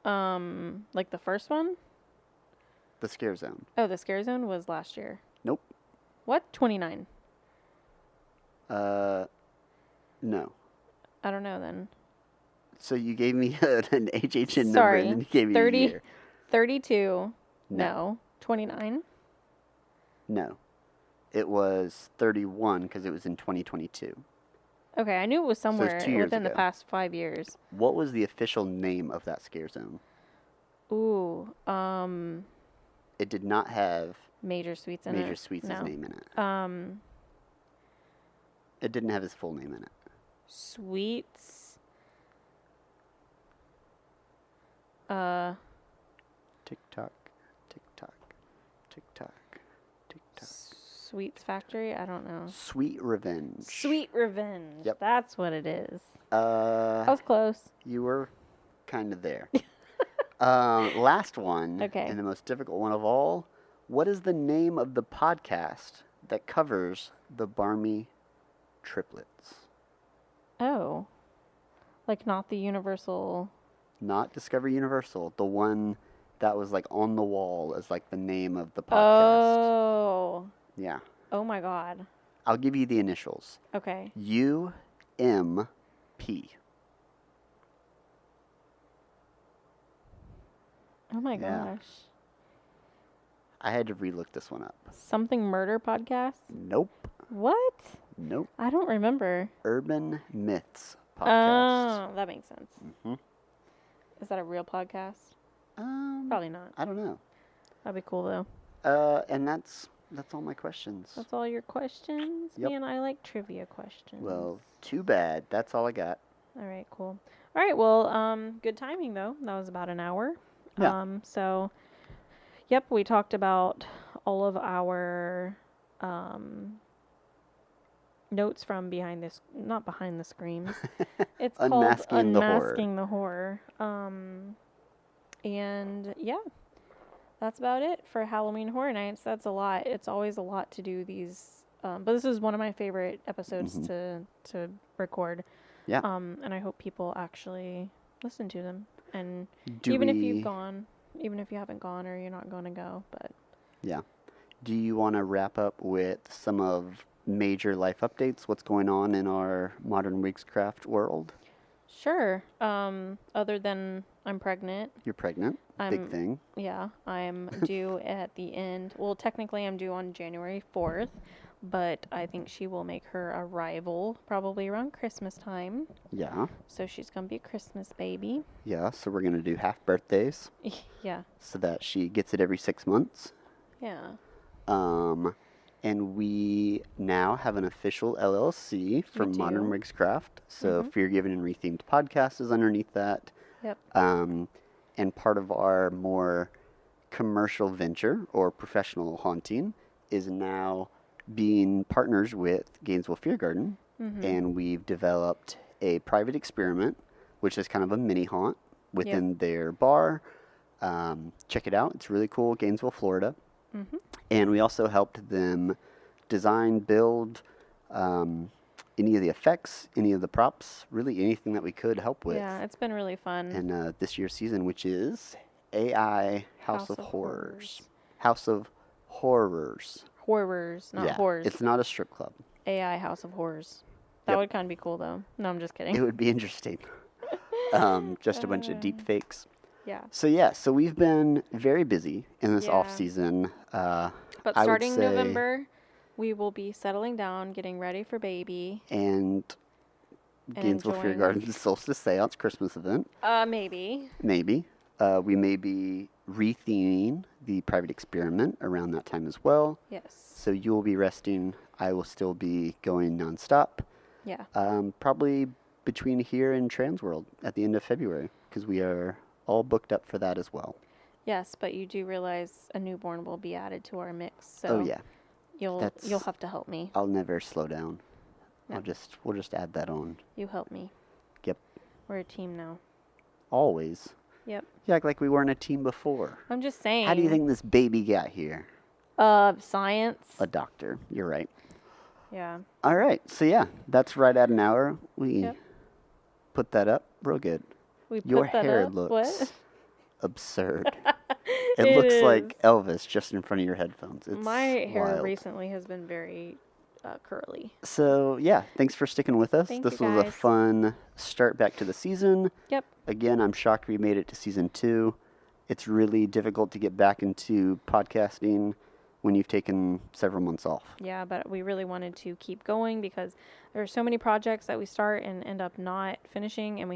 Like the first one? The Scare Zone. Oh, the Scare Zone was last year. Nope. What? 29. No. I don't know then. So you gave me an HHN number Sorry. and then you gave me 30, a year. 32. No. 29? No. It was 31 because it was in 2022. Okay, I knew it was somewhere 2 years within the ago. past 5 years. What was the official name of that Scare Zone? Ooh, It did not have Major Sweets in it. Major Sweets' No. name in it. It didn't have his full name in it. Sweets. Tick-tock, tick-tock, tick-tock, tick-tock. Sweets Factory? I don't know. Sweet Revenge. Sweet Revenge. Yep. That's what it is. I was close. You were kind of there. Last one, Okay. and the most difficult one of all. What is the name of the podcast that covers the Barmy triplets? Oh. Like not the Universal. Not Discovery Universal. The one that was like on the wall as like the name of the podcast. Oh. Yeah. Oh my God. I'll give you the initials. Okay. UMP. Oh my Yeah. gosh. I had to relook this one up. Something Murder Podcast? Nope. What? Nope. I don't remember. Urban Myths Podcast. Oh, that makes sense. Mm-hmm. Is that a real podcast? Probably not. I don't know. That'd be cool though. And that's all my questions. That's all your questions? Yep. Man, I like trivia questions. Well, too bad. That's all I got. All right, cool. All right, well, good timing though. That was about an hour. Yeah. So, yep, we talked about all of our notes from not behind the screens. It's Unmasking called the Horror. Unmasking the Horror. And yeah, that's about it for Halloween Horror Nights. That's a lot. It's always a lot to do these. But this is one of my favorite episodes to record. Yeah. And I hope people actually listen to them. And if you haven't gone or you're not going to go, but yeah. Do you want to wrap up with some of major life updates? What's going on in our modern witchcraft world? sure. Other than I'm pregnant. You're pregnant. Big thing. Yeah, I'm due at the end. Well, technically I'm due on January 4th, but I think she will make her arrival probably around Christmas time. Yeah. So she's going to be a Christmas baby. Yeah. So we're going to do half birthdays Yeah. so that she gets it every 6 months. Yeah. And we now have an official LLC for Modern Witchcraft. So Fear Given and Rethemed Podcast is underneath that. Yep. And part of our more commercial venture or professional haunting is now being partners with Gainesville Fear Garden. And we've developed a private experiment, which is kind of a mini haunt within their bar. Check it out. It's really cool. Gainesville, Florida. And we also helped them design, build any of the effects, any of the props, really anything that we could help with. Yeah, it's been really fun. And this year's season, which is AI House of Horrors. House of Horrors. Horrors, not horrors. It's not a strip club. AI House of Horrors. That would kind of be cool, though. No, I'm just kidding. It would be interesting. Just a bunch of deep fakes. Yeah. So we've been very busy in this off season. But starting November, we will be settling down, getting ready for baby. And Gainesville Fear Garden's Solstice Seance Christmas event. Maybe. Maybe. We may be retheming the private experiment around that time as well. Yes. So you will be resting. I will still be going nonstop. Yeah. Probably between here and Transworld at the end of February, because we are all booked up for that as well. Yes, but you do realize a newborn will be added to our mix. So oh yeah. You'll have to help me. I'll never slow down. No. We'll just add that on. You help me. Yep. We're a team now. Always. Yep. You act like we weren't a team before. I'm just saying. How do you think this baby got here? Science. A doctor. You're right. Yeah. All right. So yeah, that's right at an hour. We put that up real good. We put Your that hair up? looks What? absurd. It looks like Elvis just in front of your headphones. It's My hair wild. recently has been very curly. So, yeah, thanks for sticking with us. Thank This you, was a guys. fun start back to the season. Yep. Again, I'm shocked we made it to season 2. It's really difficult to get back into podcasting when you've taken several months off. Yeah, but we really wanted to keep going because there are so many projects that we start and end up not finishing, and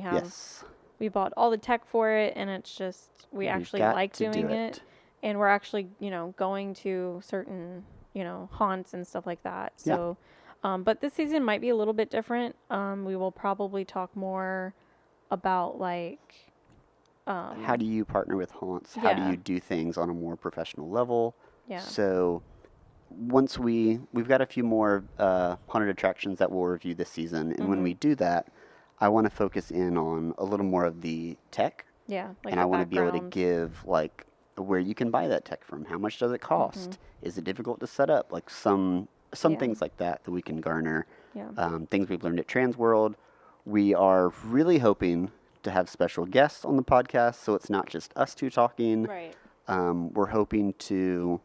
we bought all the tech for it, and it's just we actually like doing it, and we're actually going to certain haunts and stuff like that. So, but this season might be a little bit different. We will probably talk more about like how do you partner with haunts? How do you do things on a more professional level? Yeah. So once we've got a few more haunted attractions that we'll review this season, and when we do that, I want to focus in on a little more of the tech. Yeah, like and I want to be able to give like where you can buy that tech from. How much does it cost? Is it difficult to set up? Like some things like that we can garner. Yeah. Things we've learned at Transworld. We are really hoping to have special guests on the podcast, so it's not just us two talking. Right. We're hoping to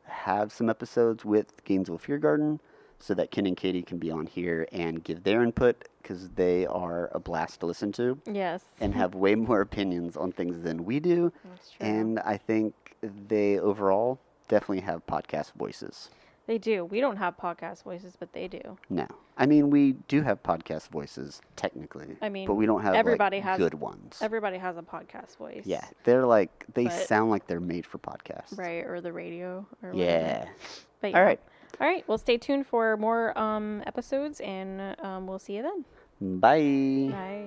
have some episodes with Gainesville Fear Garden so that Ken and Katie can be on here and give their input because they are a blast to listen to. Yes. And have way more opinions on things than we do. That's true. And I think they overall definitely have podcast voices. They do. We don't have podcast voices, but they do. No. I mean, we do have podcast voices, technically. I mean, but we don't have good ones. Everybody has a podcast voice. Yeah. They're they sound like they're made for podcasts. Right, or the radio. Or yeah. But All right. All right. Well, stay tuned for more episodes, and we'll see you then. Bye. Bye.